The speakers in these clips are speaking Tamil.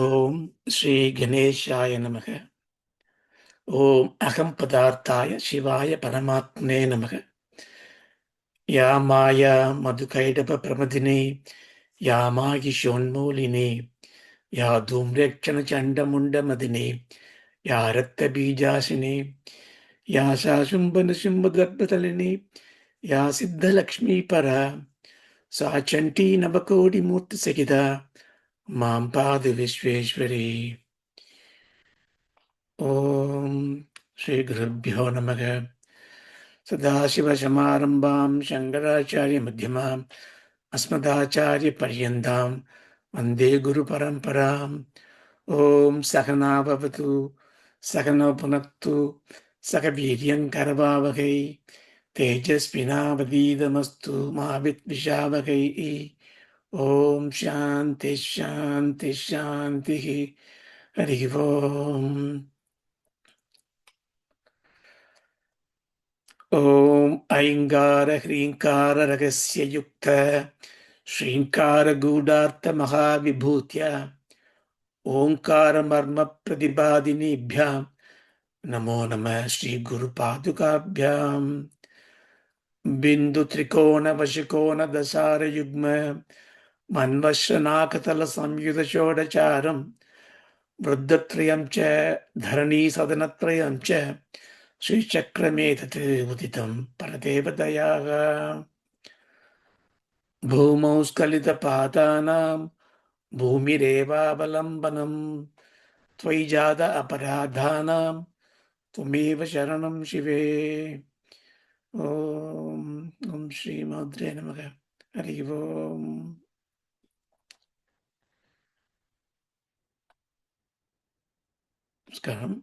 ஓம் ஸ்ரீ கணேஷாய நமக. ஓம் அகம் பதார்த்தாய சிவாய பரமாத்மே நமக. யா மாயா மதுகைடப பிரமதினே யா மாயிஷோன்மூலினே யா தூம்ரேக்ஷண சண்டமுண்ட மதினே யா ரத்த பீஜாசினே யா சாசும்பன சிம்பகர்ப்பதலினே யா சித்தலக்ஷ்மீ பரா சா சண்டி நவகோடி மூர்த்தி சகிதா மாம் பாது விஸ்வேஸ்வரி. ஓம் ஸ்ரீ குருभ्यो நமக. சதாசிவசமாரம்பாம் சங்கராச்சாரிய மத்தியமாம் அஸ்மதாச்சாரிய பர்யந்தாம் வந்தே குரு பரம்பராம். ஓம் சகனா பவது சகனோ புனக்து சக வீரியங்கரவாவகை தேஜஸ்வினாவதீதமஸ்து மா வித்விஷாவகை. ஓம் சாந்தி சாந்தி சாந்தி. ஹரி ஓம். ஓம் ஐங்கார ஹ்ரீங்கார ரகஸ்ய யுக்த ஸ்ரீங்கார கூடார்த்த மகாவிபூத்ய ஓங்கார மர்ம பிரதிபாதினிभ्याம் நமோ நம ஸ்ரீ குரு பாதுகாभ्याம். பிந்து திரிகோண வசிகோண தசார யுக்ம மன்வஸ்ரநாகதல சம்யுத ஷோடசாரம் விருத்தத்ரயம் ச தரணீ சதனத்ரயம் ச ஸ்ரீசக்கரமே தத் உதிதம் பரதேவதயாக. பூமௌ ஸ்கலிதபாதானாம் பூமிரேவாவலம்பனம் त्वयि जात अपराधानां त्वमेव शरणं शिवे. ஓம் ஓம் ஸ்ரீ மாத்ரே நமக. ஹரி ஓம். நமஸ்காரம்.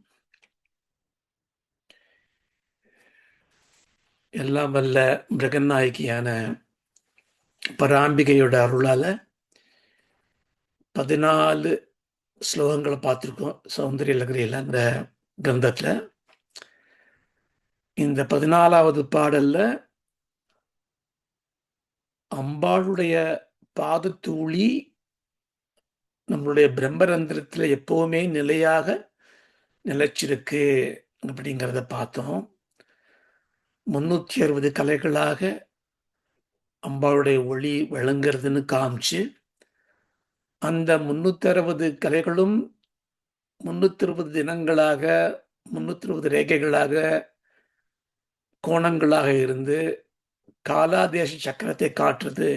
எல்லாம் வல்ல பிரகநாயகியான பராம்பிகையோட அருளால 14 ஸ்லோகங்களை பார்த்துருக்கோம் சௌந்தரிய லகரியில். அந்த கிரந்தத்துல இந்த 14வது பாடல்ல அம்பாளுடைய பாதத்தூளி நம்மளுடைய பிரம்மரந்திரத்துல எப்பவுமே நிலையாக நிலைச்சிருக்கு அப்படிங்கிறத பார்த்தோம். 360 கலைகளாக அம்பாளுடைய ஒளி விளங்குறதுன்னு காமிச்சு, அந்த 360 கலைகளும் 360 தினங்களாக 360 ரேகைகளாக கோணங்களாக இருந்து காலாதேச சக்கரத்தை காட்டுறது.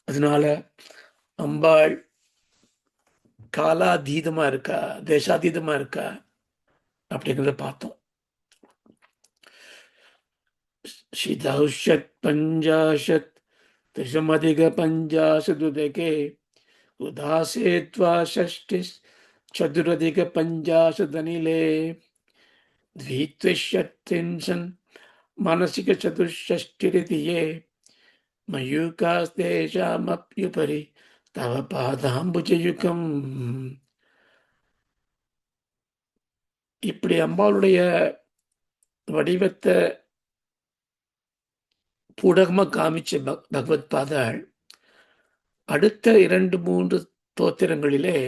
அதனால அம்பாள் காலாதீதமா இருக்கா, தேசாதீதமா இருக்கா அப்படிங்கிறத பார்த்தோம். ஷிதௌஷத் பஞ்சாஷத் திரிஷமதிக பஞ்சாசதுதகே உதாசேத்வா ஷஷ்டி சதுரதிக பஞ்சாசதனிலே द्वित्रिंशन् मानसिक चतुष्षष्टिरितिये मयूकास्तेषामप्युपरि तव பாதாம்புஜயுகம். இப்படி அம்பாளுடைய வடிவத்தை பூடகமா காமிச்ச பகவத் பாதாள் அடுத்த 2-3 தோத்திரங்களிலே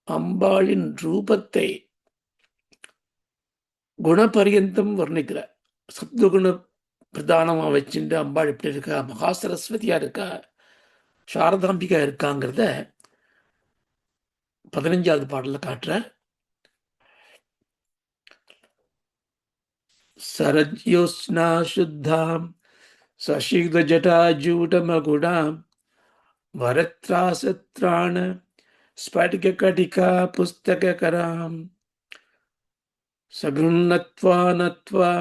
அம்பாளின் ரூபத்தை குணபரியந்தம் வர்ணிக்கிறார். சப்தகுண பிரதானமா வச்சுட்டு அம்பாள் எப்படி இருக்கா, மகா சரஸ்வதியா இருக்கா, சாரதாம்பிகா இருக்காங்கிறத 15வது பாடல்ல காட்டுறார். சரஜ்யோஸ்னா சுத்தாம் சசித ஜட்டாஜூடமகுடாம் வரத்ராசத்ராண ஸ்படிக கடிகா புஸ்தகராம் சகுணத்வா நத்வா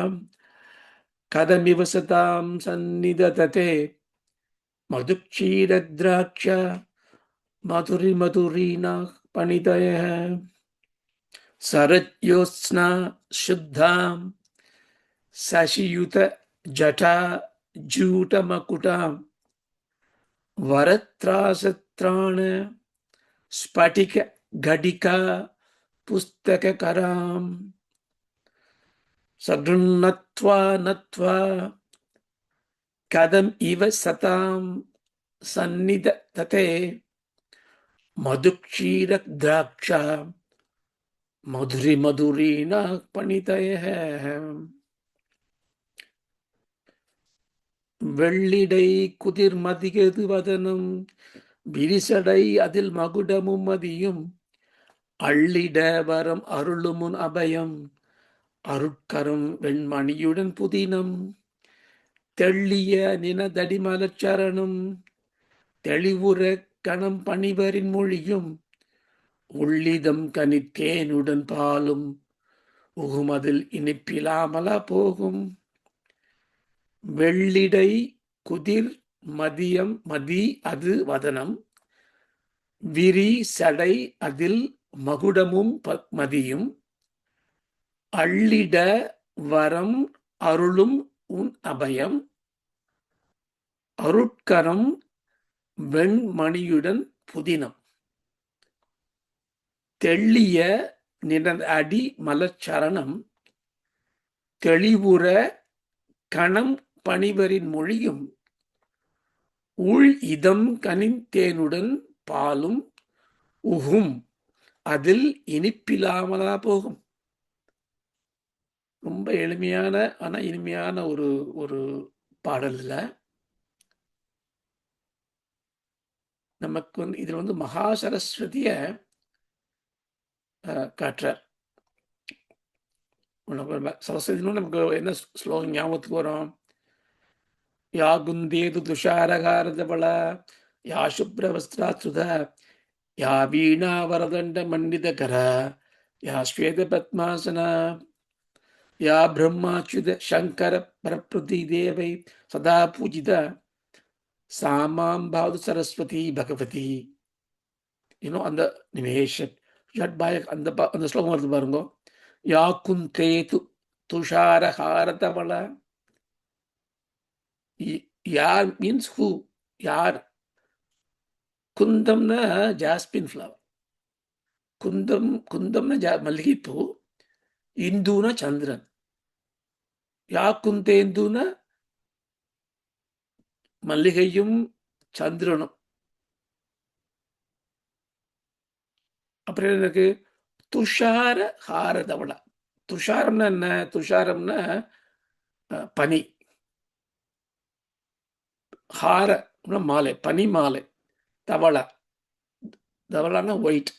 கதமிவ சதாம் சந்நிதததே மதுக்ஷீரத்ராட்ச மதுரி மதுரீனா பணிதய. சரஜ்யோஸ்னா சுத்தாம் சசியுத ஜடா ஜூடமகுடாம் வரத்ராசத்ராண ஸ்படிக கடிகா புஸ்தகராம் சகுணத்வா நத்வா கதம் இவ சதாம் சந்நிதததே மதுக்ஷீர திராட்சா மதுரி மதுரீனா பணிதய வெள்ளிடை குதிர் மதியது வதனும் விரிசடை அதில் மகுடமும் மதியும் அள்ளிட வரம் அருளுமுன் அபயம் அருட்கரம் வெண்மணியுடன் புதினம் தெள்ளிய நினதடிமலச் சரணம் தெளிவுற கணம் பணிவரின் மொழியும் உள்ளிதம் கனித்தேனுடன் பாலும் உகுமதில் இனிப்பிலாமலா போகும் வெள்ளிடை குதிர் மதியம் மதி அது வதனம் விரி சடை அதில் மகுடமும் மதியும் அள்ளிட வரம் அருளும் உன் அபயம் அருட்கரம் வெண்மணியுடன் புதினம் தெள்ளிய நினது அடி மலச்சரணம் தெளிவுற கணம் பணிவரின் மொழியும் உள் இதம் கனிந்தேனுடன் பாலும் உகும் அதில் இனிப்பிலாமலா போகும். ரொம்ப எளிமையான ஆனா இனிமையான ஒரு ஒரு பாடல்ல நமக்கு வந்து இதுல வந்து மகா சரஸ்வதிய காட்டுறார். சரஸ்வதினு நமக்கு என்ன ஸ்லோகம் ஞாபகத்துக்கு வரும்? யா குந்தேது துஷாரகாரதபள யா சுப்ரவஸ்திராத்சுத யா வீணா வரதண்ட மண்டிதகர யா ஸ்வேத பத்மாசன யா பிரம்மாச்சுத சங்கர பரப்ருதி தேவை சதா பூஜித சாமாம் பாவது சரஸ்வதி பகவதி. இன்னும் அந்த நிமேஷன் அந்த அந்த ஸ்லோகம் வருது பாருங்க. யா குந்தேது துஷாரகாரதபள யார் மீன்ஸ் ஹூ, யார். குந்தம்னா ஜாஸ்மின் ஃப்ளவர், குந்தம்னா மல்லிகைப்பூ, இந்துனா சந்திரன், யா குந்தேந்துனா மல்லிகையும் சந்திரனும். அப்புறம் எனக்கு துஷார ஹாரதவளா. துஷாரம்னா என்ன? துஷாரம்னா பனி, ஹார மாலை, பனி மாலை, தவளா, தவளானா ஒயிட்.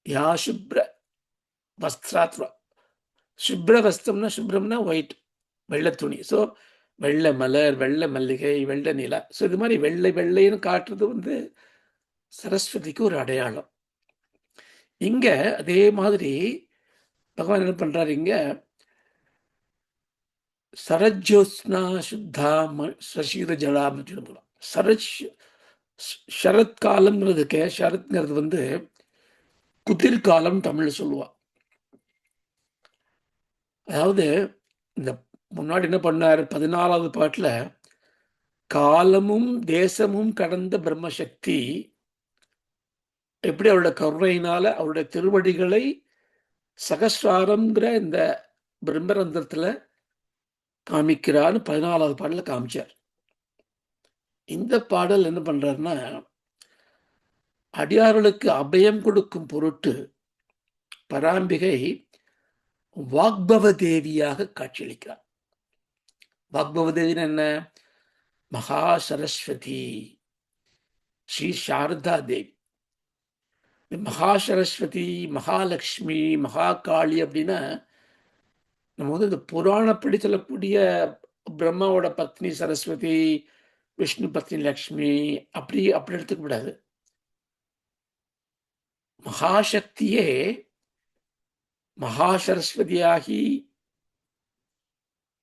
யா சுப்ர வஸ்திராத்வா. சுப்ர வஸ்திரம்னா சுப்ரம்னா ஒயிட், வெள்ளை துணி. ஸோ வெள்ளை மலர், வெள்ளை மல்லிகை, வெள்ளை நிலா. ஸோ இது மாதிரி வெள்ளை வெள்ளைன்னு காட்டுறது வந்து சரஸ்வதிக்கு ஒரு அடையாளம். இங்க அதே மாதிரி பகவான் என்ன பண்றாரு? இங்க சரஜோத்ஸ்னா சுத்தா சசீர ஜலாம் சொல்லலாம். சரத்காலம்ங்கிறதுக்கு, சரத்ங்கிறது வந்து குதிர்காலம் தமிழ்ல சொல்லுவா. அதாவது இந்த முன்னாடி என்ன பண்ணாரு 14வது பாட்டுல, காலமும் தேசமும் கடந்த பிரம்மசக்தி எப்படி அவருடைய கருணையினால அவருடைய திருவடிகளை சகஸ்ராரம்ங்கிற இந்த பிரம்மரந்திரத்துல காமிக்கிறான்னு 14வது பாடல காமிச்சார். இந்த பாடல் என்ன பண்றாருன்னா, அடியார்களுக்கு அபயம் கொடுக்கும் பொருட்டு பராம்பிகை வாக்பவ தேவியாக காட்சியளிக்கிறார். வாக்பவ தேவின்னு என்ன? மகா சரஸ்வதி, ஸ்ரீ சாரதா தேவி. மகா சரஸ்வதி, மகாலட்சுமி, மகாகாளி அப்படின்னா நம்ம வந்து இந்த புராணப்படி சொல்லக்கூடிய பிரம்மாவோட பத்னி சரஸ்வதி, விஷ்ணு பத்னி லக்ஷ்மி அப்படி அப்படி எடுத்துக்க கூடாது. மகாசக்தியே மகா சரஸ்வதியாகி,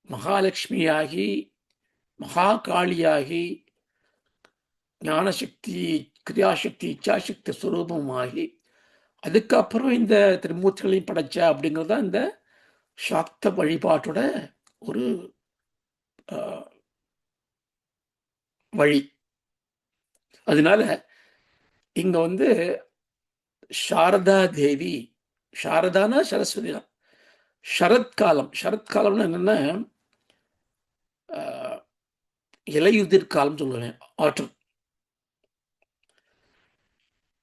மகாலட்சுமியாகி, மகாகாளியாகி, ஞானசக்தி, கிரியாசக்தி, இச்சாசக்தி சுரூபமாகி, அதுக்கப்புறம் இந்த திருமூர்த்திகளையும் படைச்சா அப்படிங்கிறது தான் இந்த சாக்த வழிபாட்டோட ஒரு வழி. அதனால இங்க வந்து சாரதா தேவி, சாரதானா சரஸ்வதி தான். சரத்காலம்னா என்னன்னா இலையுதிர் காலம் சொல்லுவேன், ஆட்டம்.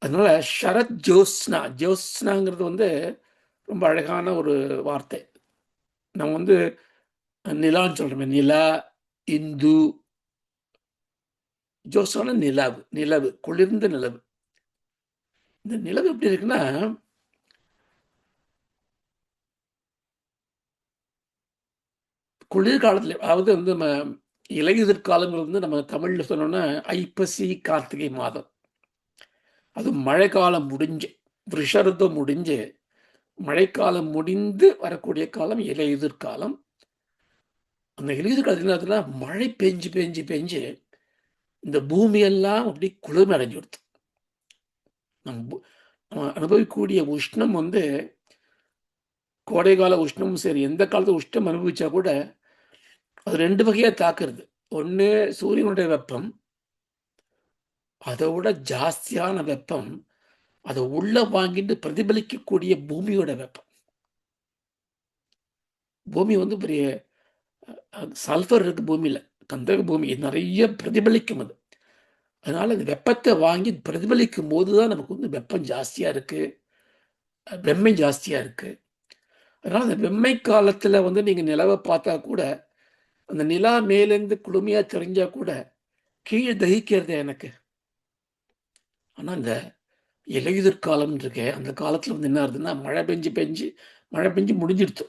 அதனால ஷரத் ஜோத்ஸ்னா, ஜோத்ஸ்னாங்கிறது வந்து ரொம்ப அழகான ஒரு வார்த்தை. நம்ம வந்து நிலான்னு சொல்றோமே, நிலா, இந்து. ஜோத்ஸ்னானா நிலவு, நிலவு, குளிர்ந்த நிலவு. இந்த நிலவு எப்படி இருக்குன்னா, குளிர்காலத்துல, அதாவது வந்து நம்ம இலையுதிர் காலங்கள் வந்து நம்ம தமிழ்ல சொன்னோம்னா ஐப்பசி கார்த்திகை மாதம். அது மழைக்காலம் முடிஞ்சு, ரிஷருத்தம் முடிஞ்சு, மழைக்காலம் முடிந்து வரக்கூடிய காலம் இலையுதிர் காலம். அந்த இலையுதிர் காலத்துல என்ன ஆகுதுன்னா, மழை பெஞ்சு பெஞ்சு பெஞ்சு இந்த பூமியெல்லாம் அப்படி குளிர்மை அடைஞ்சு விடுது. நம்ம அனுபவிக்கக்கூடிய உஷ்ணம் வந்து கோடை கால உஷ்ணமும் சரி, எந்த காலத்துல உஷ்ணம் அனுபவிச்சா கூட அது ரெண்டு வகையா தாக்குறது. ஒன்று சூரியனுடைய வெப்பம், அதை விட ஜாஸ்தியான வெப்பம் அதை உள்ள வாங்கிட்டு பிரதிபலிக்கக்கூடிய பூமியோட வெப்பம். பூமி வந்து பெரிய சல்ஃபர் இருக்கு பூமியில, கந்தக பூமி நிறைய பிரதிபலிக்கும் அது. அதனால அந்த வெப்பத்தை வாங்கி பிரதிபலிக்கும் போதுதான் நமக்கு வந்து வெப்பம் ஜாஸ்தியா இருக்கு, வெம்மை ஜாஸ்தியா இருக்கு. அதனால அந்த வெம்மை காலத்துல வந்து நீங்க நிலவை பார்த்தா கூட, அந்த நிலா மேலேருந்து குளுமையா தெரிஞ்சா கூட கீழே தகிக்கிறது எனக்கு. ஆனா இந்த இலையுதிர் காலம் இருக்கே, அந்த காலத்துல வந்து என்ன ஆகுதுன்னா, மழை பெஞ்சு பெஞ்சு மழை பெஞ்சு முடிஞ்சிடுச்சு.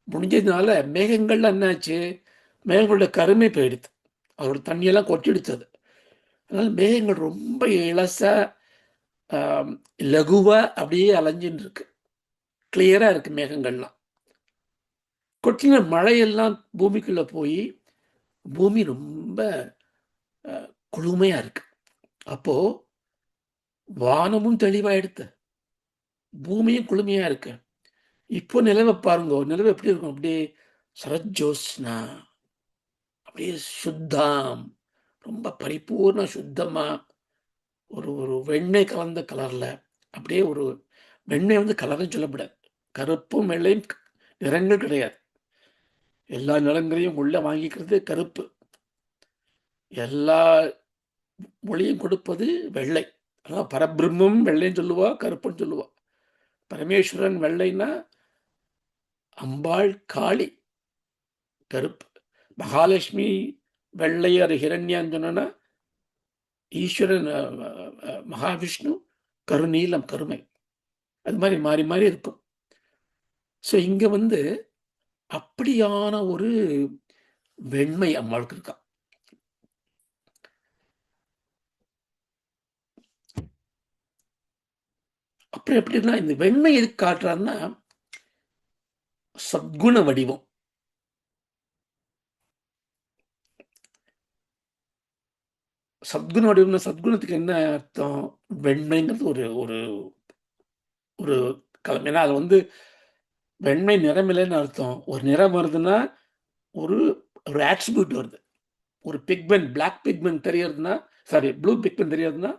முடிஞ்சதுனால மேகங்கள்லாம் என்னாச்சு, மேகங்களோட கருமை போயிடுது, அதோட தண்ணியெல்லாம் கொட்டிடுச்சு. அதனால மேகங்கள் ரொம்ப இலசா, ஆம், லகுவா அப்படியே அலைஞ்சுன்னு இருக்கு. கிளியரா இருக்கு மேகங்கள்லாம். கொட்டின மழையெல்லாம் பூமிக்குள்ள போய் பூமி ரொம்ப குளுமையா இருக்கு. அப்போ வானமும் தெளிவாயிடுத்து, பூமியும் குளுமையா இருக்கு. இப்போ நிலவை பாருங்க, நிலவு எப்படி இருக்கும், அப்படியே சரஜோஸ்னா, அப்படியே சுத்தம், ரொம்ப பரிபூர்ண சுத்தமா, ஒரு ஒரு வெண்ணெய் கலந்த கலர்ல, அப்படியே ஒரு வெண்ணெய் வந்து கலர்னு சொல்லக்கூடாது, கருப்பும் வெள்ளையும் நிறங்கள் கிடையாது. எல்லா நிறங்களையும் உள்ள வாங்கிக்கிறது கருப்பு. எல்லா மொழியும் கொடுப்பது வெள்ளை. அதான் பரபிரம்மம் வெள்ளைன்னு சொல்லுவா, கருப்புன்னு சொல்லுவா. பரமேஸ்வரன் வெள்ளைன்னா, அம்பாள் காளி கருப்பு. மகாலட்சுமி வெள்ளை, அது ஹிரண்யான்னு சொன்னா, ஈஸ்வரன் மகாவிஷ்ணு கருநீலம், கருமை. அது மாதிரி மாறி மாறி இருக்கும். ஸோ இங்க வந்து அப்படியான ஒரு வெண்மை அம்மாளுக்கு இருக்கா. அப்புறம் எப்படின்னா, இந்த வெண்மை எதுக்கு காட்டுறாருன்னா, சத்குண வடிவம். சத்குண வடிவம்னா, சத்குணத்துக்கு என்ன அர்த்தம்? வெண்மைங்கிறது ஒரு ஒரு ஒரு கலம். ஏன்னா அது வந்து வெண்மை நிறமில்லைன்னு அர்த்தம். ஒரு நிறம் வருதுன்னா ஒரு ஒரு ஆட்ரிபியூட் வருது. ஒரு பிக்மெண்ட், பிளாக் பிக்மெண்ட் தெரியறதுன்னா, சாரி ப்ளூ பிக்மெண்ட் தெரியறதுன்னா,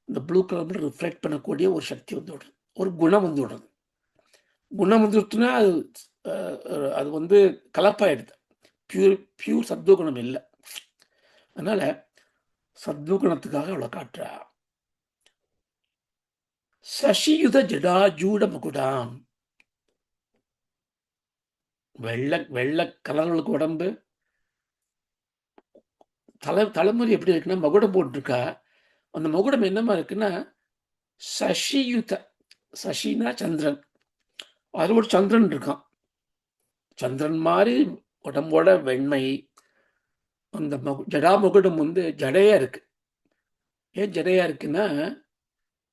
இந்த ப்ளூ கலர் ரிஃப்ளெக்ட் பண்ணக்கூடிய ஒரு சக்தி வந்து விடுறது, ஒரு குணம் வந்து விடுறது. குணம் வந்துடுச்சுன்னா அது அது வந்து கலப்பாயிடுது. பியூர் பியூர் சத்துவகுணம் இல்லை. அதனால சத்வகுணத்துக்காக அவளை காட்டுறா. சசியுத ஜடாஜூட முகுடாம், வெள்ளை வெள்ளை கலர்களுக்கு உடம்பு. தலைமுறை எப்படி இருக்குன்னா, மகுடம் போட்டிருக்கா. அந்த மகுடம் என்னமா இருக்குன்னா, சசியுத, சசினா சந்திரன், அது ஒரு சந்திரன் இருக்கான். சந்திரன் மாதிரி உடம்போட வெண்மை. அந்த ஜடாமுகுடம் வந்து ஜடையா இருக்கு. ஏன் ஜடையா இருக்குன்னா,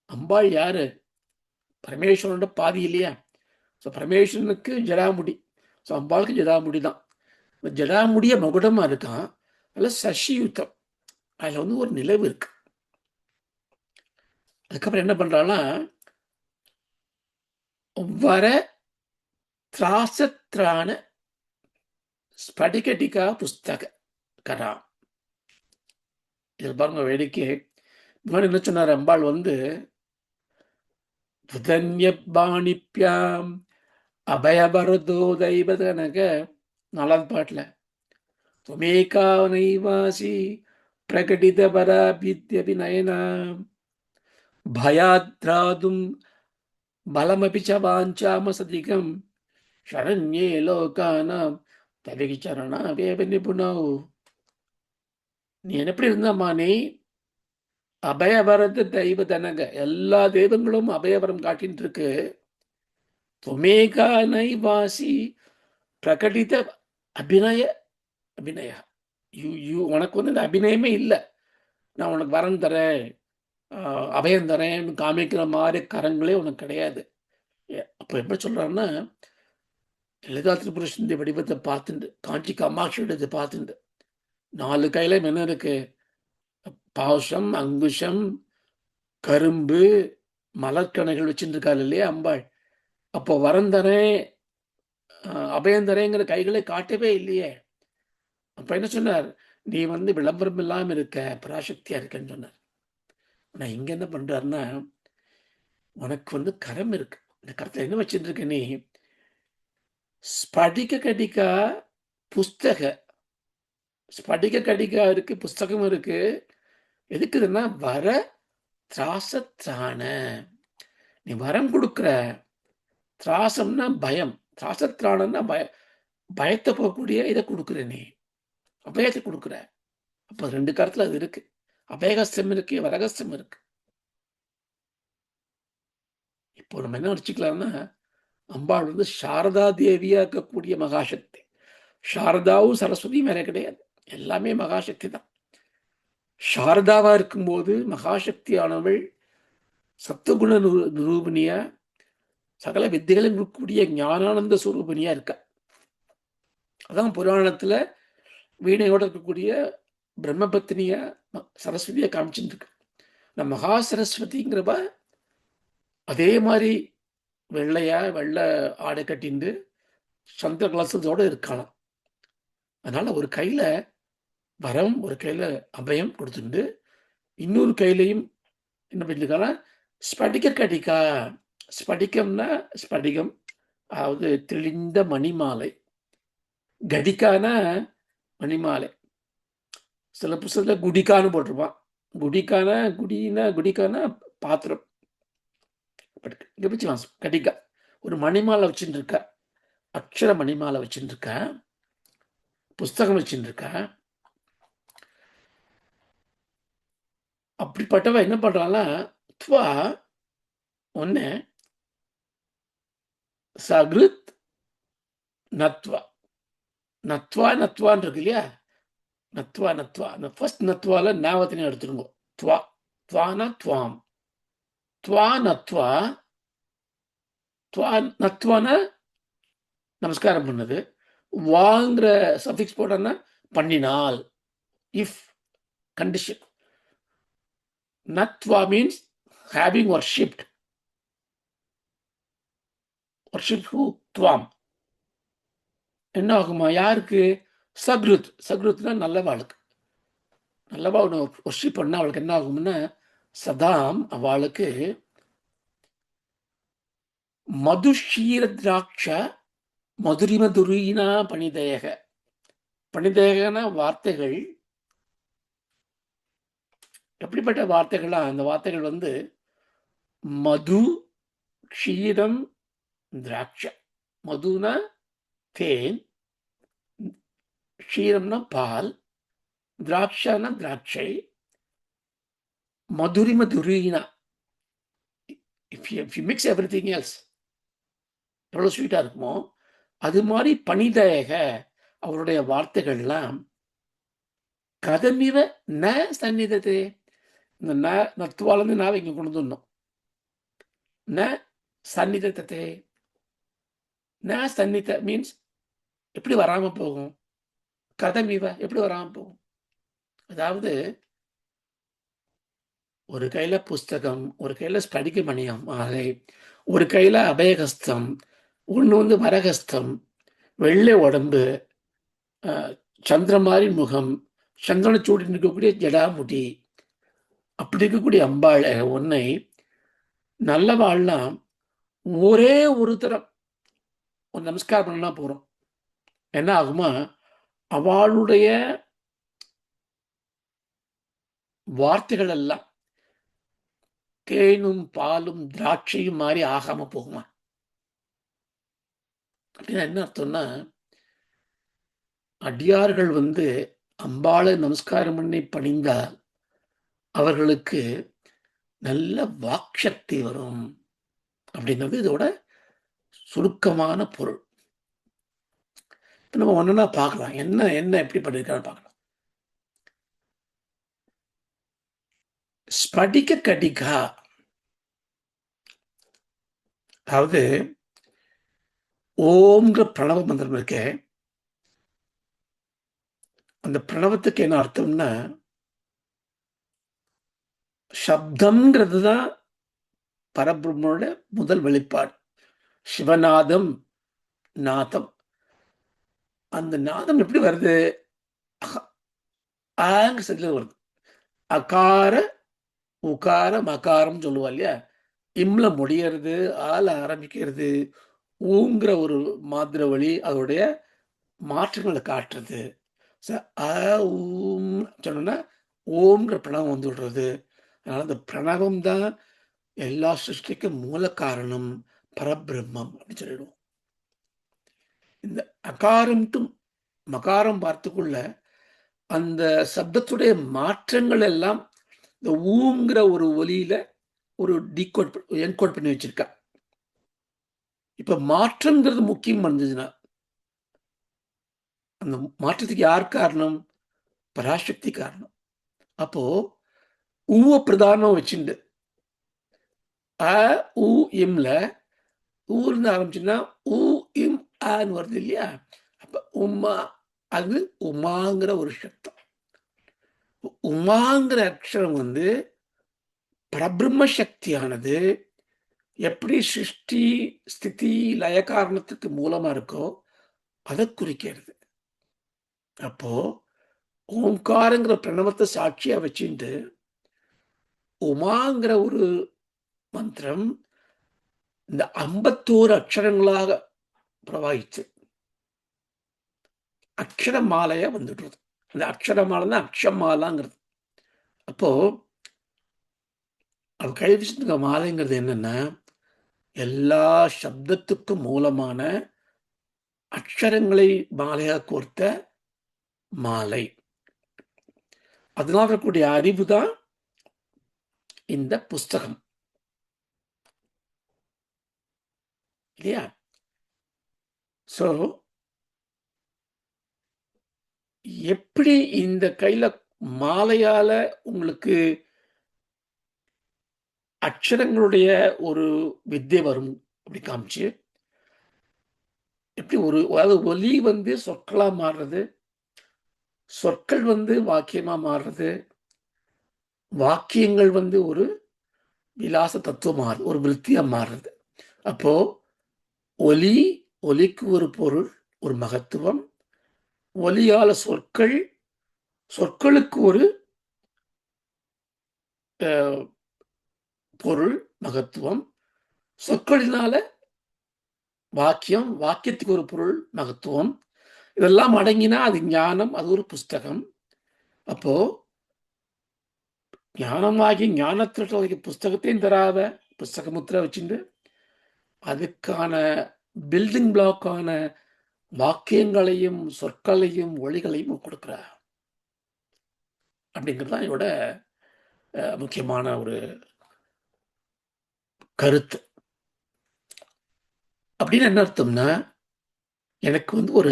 அம்பாள் யாரு? பரமேஸ்வரனோட பாதி இல்லையா? ஸோ பரமேஸ்வரனுக்கு ஜடாமுடி, ஸோ அம்பாளுக்கு ஜடாமுடி தான். ஜடாமுடிய மகுடமா இருக்கான். அதில் சசியுத்தம், அதில் வந்து ஒரு நிலவு இருக்கு. அதுக்கப்புறம் என்ன பண்றான்னா, வர திராசத்ரான ஸ்படிகடிகா புஸ்தக கரா. இதில் பாருங்க வேடிக்கை. முன்னாடி என்ன சொன்னார், அம்பாள் வந்து புதன்யபாணிப்யாம் அபயபரதோ தெய்வதனக, 4வது பாட்டில் துவமேகா நைவாசி பிரகடித பராபித்யபிநயனா பயாத்ராதும் பலமபி ச வாஞ்சாமசதிகம் சரண்யே லோகானாம் தவிகி சரணா வேவ நிபுணாவ். நீ எப்படி இருந்தம்மா நீ? அபயவரது தெய்வ தனக, எல்லா தெய்வங்களும் அபயவரம் காட்டின்னு இருக்கு. துவமேகா நைவாசி பிரகடித அபிநய அபிநய யூ யூ உனக்கு வந்து இந்த அபிநயமே இல்லை. நான் உனக்கு வரம் தரேன், அபயம் தரேன் காமிக்கிற மாதிரி கரங்களே உனக்கு கிடையாது. அப்போ எப்படி சொல்றாருன்னா, லலிதா திரிபுரசுந்தரி வடிவத்தை பார்த்துட்டு, காஞ்சி காமாட்சியோட பார்த்துட்டு, 4 கையில என்ன இருக்கு? பாவசம், அங்குஷம், கரும்பு, மலர்கணைகள் வச்சுட்டு இருக்காரு இல்லையா அம்பாள். அப்போ வரந்தரேன், அபயந்தரேங்கிற கைகளை காட்டவே இல்லையே. அப்ப என்ன சொன்னார்? நீ வந்து விளம்பரம் இல்லாம இருக்க, பராசக்தியா இருக்கன்னு சொன்னார். நான் இங்க என்ன பண்றாருன்னா, உனக்கு வந்து கரம் இருக்கு. இந்த கரத்துல என்ன வச்சுட்டு இருக்க நீ? ஸ்படிக கடிகா புஸ்தக, ஸ்படிக கடிகா இருக்கு, புஸ்தகம் இருக்கு. எதுக்குதுன்னா வர திராசத்ராண, நீ வரம் கொடுக்குற. திராசம்னா பயம், திராசத்ராணம்னா பயத்தை போகக்கூடிய இதை கொடுக்குற, நீ அபயத்தை கொடுக்குற. அப்ப 2 கருத்துல அது இருக்கு. அபயகஸ்தம் இருக்கு, வரகஸ்தம் இருக்கு. இப்போ நம்ம என்ன வச்சுக்கலாம்னா, அம்பாள் வந்து சாரதா தேவியா இருக்கக்கூடிய மகாசக்தி. சாரதாவும் சரஸ்வதியும் வேற கிடையாது, எல்லாமே மகாசக்தி தான். சாரதாவா இருக்கும்போது மகாசக்தியானவள் சத்துவகுண நிரூபணியா, சகல வித்தைகளும் இருக்கக்கூடிய ஞானானந்த சுரூபணியா இருக்கா. அதான் புராணத்துல வீணையோட இருக்கக்கூடிய பிரம்மபத்தினியா சரஸ்வதியா காமிச்சுட்டு இருக்கு. நம்ம மகா சரஸ்வதிங்கிறப்ப அதே மாதிரி வெள்ளை ஆடை கட்டிண்டு சந்திர கலசத்தோட இருக்கலாம். அதனால ஒரு கையில வரம், ஒரு கையில அபயம் கொடுத்துட்டு, இன்னொரு கையிலையும் என்ன பண்ணிருக்காங்க? ஸ்படிக கடிகா. ஸ்படிகம்னா ஸ்படிகம், அதாவது தெளிந்த மணிமாலை. கடிக்கான மணிமாலை. சில புத்தகத்துல குடிக்கான்னு போட்டிருப்பான். குடிக்கான பாத்திரம். கடிகா ஒரு மணிமாலை வச்சுட்டு இருக்க, அக்ஷர மணிமாலை வச்சுட்டு இருக்க, புஸ்தகம் வச்சுட்டு இருக்க. அப்படிப்பட்டவ என்ன பண்றான்னா, துவா ஒன்னு சகிருத் நத்வா. நத்வான்னு இருக்கு இல்லையா? நத்வா அந்த ஃபர்ஸ்ட் நத்வால நாவத்தினே எடுத்துருங்க. துவா, துவானா துவாம், துவா நத்வா. துவா நத்வானா நமஸ்காரம் பண்ணது. வாங்கிற சஃபிக்ஸ் போட்டோன்னா பண்ணினால், இஃப் கண்டிஷன். நத்வா means having worshipped. Worship who? துவாம். என்ன ஆகுமா? யாருக்கு? சக்ருத்னா நல்லவாளுக்கு. நல்லவா ஒன்று ஒர்ஷிப் பண்ணா அவளுக்கு என்ன ஆகும்னா, சதாம் அவளுக்கு மதுஷீர திராட்ச மதுரிமதுரீனா பணிதேக. பணிதேகன வார்த்தைகள் எப்படிப்பட்ட வார்த்தைகளா? அந்த வார்த்தைகள் வந்து மது, க்ஷீரம், திராட்சை. மதுனா தேன், க்ஷீரம்னா பால், திராட்சைனா திராட்சை, மதுரிமதுரீனா. if you mix everything else, எவ்வளோ ஸ்வீட்டா இருக்குமோ அது மாதிரி பணிதேக அவருடைய வார்த்தைகள்லாம் கதமிவ ந சந்நிதத்தே. இந்த நத்துவாலேருந்து நாவை இங்கே கொண்டு வந்துடணும். ந சந்நிதத்தே. ந சந்நித மீன்ஸ் எப்படி வராம போகும்? கதமிவ எப்படி வராம போகும்? அதாவது ஒரு கையில புஸ்தகம், ஒரு கையில ஸ்படிக மணியம் மாலை, ஒரு கையில அபயகஸ்தம், ஒன்று வந்து வரகஸ்தம், வெள்ளை உடம்பு, சந்திர மாதிரி முகம், சந்திரனை சூடி இருக்கக்கூடிய ஜடாமுடி. அப்படி இருக்கக்கூடிய அம்பாள் உன்னை நல்லவாள்லாம் ஒரே ஒரு தரம் ஒரு நமஸ்காரம் பண்ணா போறோம். என்ன ஆகுமா? அவளுடைய வார்த்தைகள் எல்லாம் தேனும் பாலும் திராட்சையும் மாதிரி ஆகாம போகுமா? அப்படின்னா என்ன அர்த்தம்னா, அடியார்கள் அம்பாளை நமஸ்காரம் பண்ணி பணிந்தால் அவர்களுக்கு நல்ல வாக்சக்தி வரும் அப்படிங்கிறது இதோட சுருக்கமான பொருள். நம்ம ஒன்னா பார்க்கலாம், என்ன என்ன எப்படி பண்ணிருக்கான்னு பார்க்கலாம். ஸ்படிக கடிகா, அதாவது ஓம்ங்கிற பிரணவ மந்திரம் இருக்க, அந்த பிரணவத்துக்கு என்ன அர்த்தம்னா, சப்தம்ங்கிறது தான் பரபிரம்மோட முதல் வெளிப்பாடு. சிவநாதம், நாதம். அந்த நாதம் எப்படி வருது? வருது. அகார உகார மகாரம் சொல்லுவா இல்லையா? இம்ல முடியறது, ஆல ஆரம்பிக்கிறது, ஊங்கிற ஒரு மாத்திர வழி அதோடைய மாற்றங்களை காட்டுறது. சொன்னா ஓம்ங்கிற பிரணவம் விடுறது. அதனால அந்த பிரணவம் தான் எல்லா சிருஷ்டிக்கும் மூல காரணம், பரபிரம்மம் அப்படின்னு சொல்லிடுவோம். இந்த அகாரம் டு மகாரம் பார்த்துக்குள்ள அந்த சப்தத்துடைய மாற்றங்கள் எல்லாம் இந்த ஊங்கிற ஒரு ஒலியில ஒரு டீகோட் என்கோட் பண்ணி வச்சிருக்கா. இப்ப மாற்றம்ங்கிறது முக்கியம் வந்ததுன்னா, அந்த மாற்றத்துக்கு யார் காரணம்? பராசக்தி காரணம். அப்போ ஊவ பிரதானம் வச்சுண்டு அ உ இம்ல ஊர்ந்து ஆரம்பிச்சுன்னா உ இம் ஆன்னு வருது இல்லையா? அப்ப உமா, அது உமாங்கிற ஒரு சப்தம். உமாங்கிற அக்ஷரம் பரபிரம்ம சக்தியானது எப்படி சிருஷ்டி ஸ்திதி லய காரணத்துக்கு மூலமா இருக்கோ அதை குறிக்கிறது. அப்போ ஓங்காரங்கிற பிரணவத்தை சாட்சியா வச்சுட்டு உமாங்கிற ஒரு மந்திரம் இந்த 51 அக்ஷரங்களாக பிரவாகிச்சு அக்ஷர மாலையா வந்துடுறது. அந்த அக்ஷர மாலை அக்ஷமாலாங்கிறது. அப்போ அவ கைவிச்சிருக்க மாலைங்கிறது என்னன்னா, எல்லா சப்தத்துக்கும் மூலமான அக்ஷரங்களை மாலையாக கோர்த்த மாலை. அதனால இருக்கக்கூடிய அறிவு தான் இந்த புஸ்தகம் இல்லையா? சோ எப்படி இந்த கையில மாலையால உங்களுக்கு அக்ஷரங்களுடைய ஒரு வித்தை வரும் அப்படி காமிச்சு, எப்படி ஒரு அதாவது ஒலி சொற்களா மாறுறது, சொற்கள் வாக்கியமா மாறுறது, வாக்கியங்கள் ஒரு விலாச தத்துவம் மாறுது, ஒரு விருத்தியா மாறுறது. அப்போ ஒலி, ஒலிக்கு ஒரு பொருள், ஒரு மகத்துவம், ஒலியால சொற்கள், சொற்களுக்கு ஒரு பொருள் மகத்துவம், சொற்களினால வாக்கியம், வாக்கியத்துக்கு ஒரு பொருள் மகத்துவம், இதெல்லாம் அடங்கினா அது ஞானம், அது ஒரு புஸ்தகம். அப்போ ஞானமாகி ஞானத்திற்கு புஸ்தகத்தையும் தராத புஸ்தக முத்திரை வச்சுட்டு அதுக்கான பில்டிங் பிளாக்கான வாக்கியங்களையும் சொற்களையும் ஒளிகளையும் கொடுக்கிறார் அப்படிங்கிறது தான் இதோட முக்கியமான ஒரு கருத்து. அப்படின்னு என்ன அர்த்தம்னா, எனக்கு ஒரு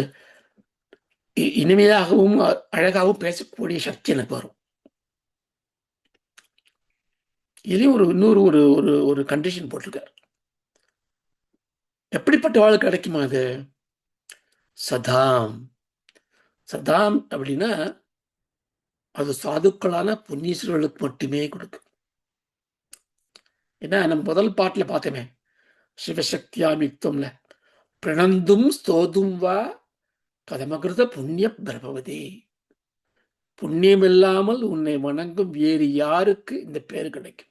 இனிமையாகவும் அழகாகவும் பேசக்கூடிய சக்தி எனக்கு வரும். இதுலயும் இன்னொரு ஒரு ஒரு ஒரு கண்டிஷன் போட்டிருக்கார். எப்படிப்பட்ட வாழ்க்கை கிடைக்குமா அது? சதாம். சதாம் அப்படின்னா அது சாதுக்களான புண்ணீஸ்வரர்களுக்கு மட்டுமே கொடுக்கும். ஏன்னா நம்ம முதல் பாட்டுல பார்த்தோமே, சிவசக்தியாம் யுக்தம்ல பிரணந்தும் ஸ்தோதும் வா கதமகிருத புண்ணிய பிரபவதி. புண்ணியம் இல்லாமல் உன்னை வணங்கும் வேறு யாருக்கு இந்த பேரு கிடைக்கும்